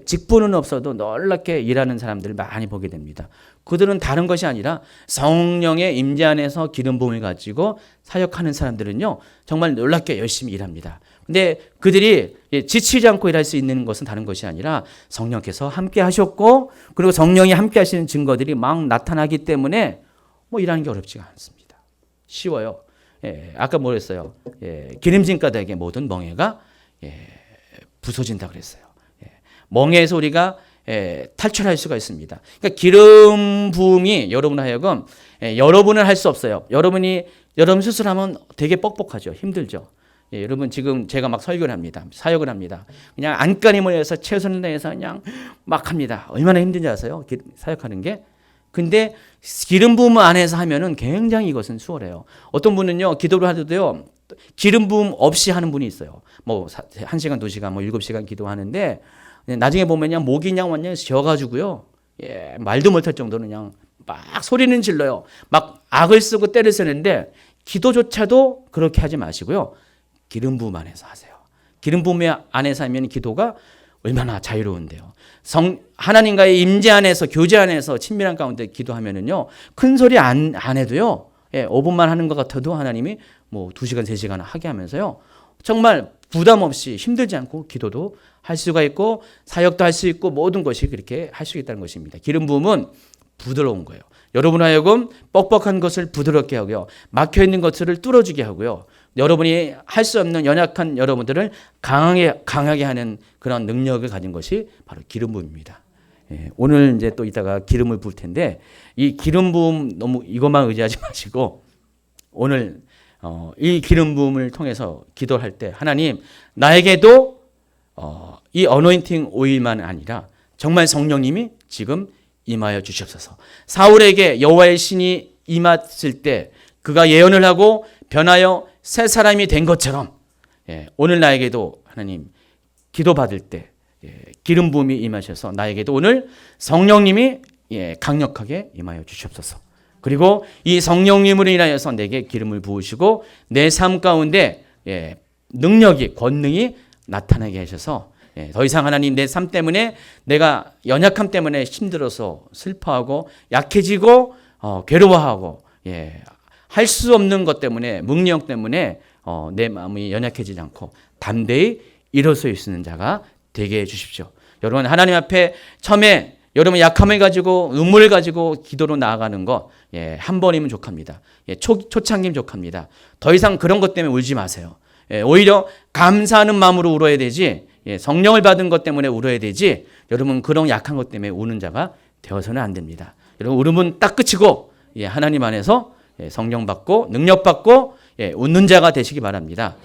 직분은 없어도 놀랍게 일하는 사람들을 많이 보게 됩니다. 그들은 다른 것이 아니라 성령의 임재 안에서 기름 부음을 가지고 사역하는 사람들은요, 정말 놀랍게 열심히 일합니다. 근데 그들이 지치지 않고 일할 수 있는 것은 다른 것이 아니라 성령께서 함께 하셨고, 그리고 성령이 함께 하시는 증거들이 막 나타나기 때문에 일하는 게 어렵지가 않습니다. 쉬워요. 아까 뭐랬어요? 기름진 가닥에 모든 멍에가 부서진다 그랬어요. 멍에에서 우리가 탈출할 수가 있습니다. 그러니까 기름 부음이 여러분 하여금 여러분은 할 수 없어요. 여러분 스스로하면 되게 뻑뻑하죠. 힘들죠. 여러분 지금 제가 막 설교를 합니다. 사역을 합니다. 그냥 안간힘을 해서 최선을 다해서 그냥 막 합니다. 얼마나 힘든지 아세요? 사역하는 게. 근데 기름 부음 안에서 하면은 굉장히 이것은 수월해요. 어떤 분은요, 기도를 하더라도요, 기름 부음 없이 하는 분이 있어요. 1시간, 2시간, 7시간 기도하는데, 나중에 보면 그냥 목이 그냥 완전히 쉬어가지고요, 말도 못할 정도로 그냥 막 소리는 질러요. 막 악을 쓰고 때를 쓰는데, 기도조차도 그렇게 하지 마시고요, 기름 부음 안에서 하세요. 기름 부음 안에서 하면 기도가 얼마나 자유로운데요. 하나님과의 임재 안에서, 교제 안에서 친밀한 가운데 기도하면은요, 큰 소리 안 해도요, 5분만 하는 것 같아도 하나님이 2시간, 3시간 하게 하면서요, 정말 부담 없이 힘들지 않고 기도도 할 수가 있고 사역도 할 수 있고 모든 것이 그렇게 할 수 있다는 것입니다. 기름 부음은 부드러운 거예요. 여러분 하여금 뻑뻑한 것을 부드럽게 하고요, 막혀있는 것을 뚫어주게 하고요, 여러분이 할 수 없는 연약한 여러분들을 강하게 하는 그런 능력을 가진 것이 바로 기름 부음입니다. 오늘 이제 또 이따가 기름을 부을 텐데, 이 기름 부음 너무 이것만 의지하지 마시고, 오늘 이 기름 부음을 통해서 기도할 때 하나님, 나에게도 이 어노인팅 오일만 아니라 정말 성령님이 지금 임하여 주시옵소서. 사울에게 여호와의 신이 임했을 때 그가 예언을 하고 변하여 새 사람이 된 것처럼, 오늘 나에게도 하나님 기도받을 때 기름 부음이 임하셔서 나에게도 오늘 성령님이 강력하게 임하여 주시옵소서. 그리고 이 성령님으로 인하여서 내게 기름을 부으시고 내 삶 가운데 능력이, 권능이 나타나게 하셔서, 더 이상 하나님 내 삶 때문에, 내가 연약함 때문에 힘들어서 슬퍼하고 약해지고 괴로워하고 할 수 없는 것 때문에, 무능력 때문에 내 마음이 연약해지지 않고 담대히 일어설 수 있는 자가 되게 해주십시오. 여러분, 하나님 앞에 처음에 여러분 약함을 가지고 눈물을 가지고 기도로 나아가는 거 한 번이면 족합니다. 초창기면 족합니다. 더 이상 그런 것 때문에 울지 마세요. 오히려 감사하는 마음으로 울어야 되지, 성령을 받은 것 때문에 울어야 되지, 여러분 그런 약한 것 때문에 우는 자가 되어서는 안 됩니다. 여러분 울음은 딱 그치고 하나님 안에서 성령 받고 능력 받고 웃는 자가 되시기 바랍니다.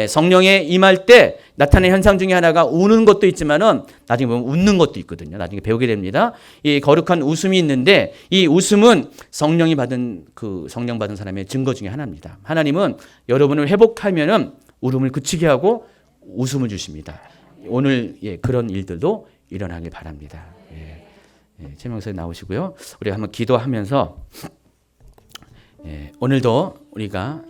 성령에 임할 때 나타나는 현상 중에 하나가 우는 것도 있지만은 나중에 보면 웃는 것도 있거든요. 나중에 배우게 됩니다. 이 거룩한 웃음이 있는데 이 웃음은 성령 받은 사람의 증거 중에 하나입니다. 하나님은 여러분을 회복하면은 울음을 그치게 하고 웃음을 주십니다. 오늘 그런 일들도 일어나길 바랍니다. 최명석에 나오시고요. 우리 한번 기도하면서 오늘도 우리가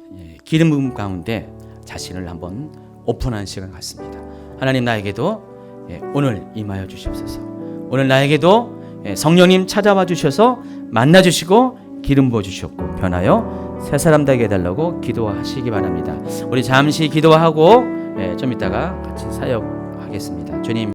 기름 부음 가운데 자신을 한번 오픈하는 시간 같습니다. 하나님 나에게도 오늘 임하여 주시옵소서. 오늘 나에게도 성령님 찾아와 주셔서 만나 주시고 기름 부어 주셨고 변하여 새 사람 되게 해달라고 기도하시기 바랍니다. 우리 잠시 기도하고 좀 이따가 같이 사역하겠습니다. 주님.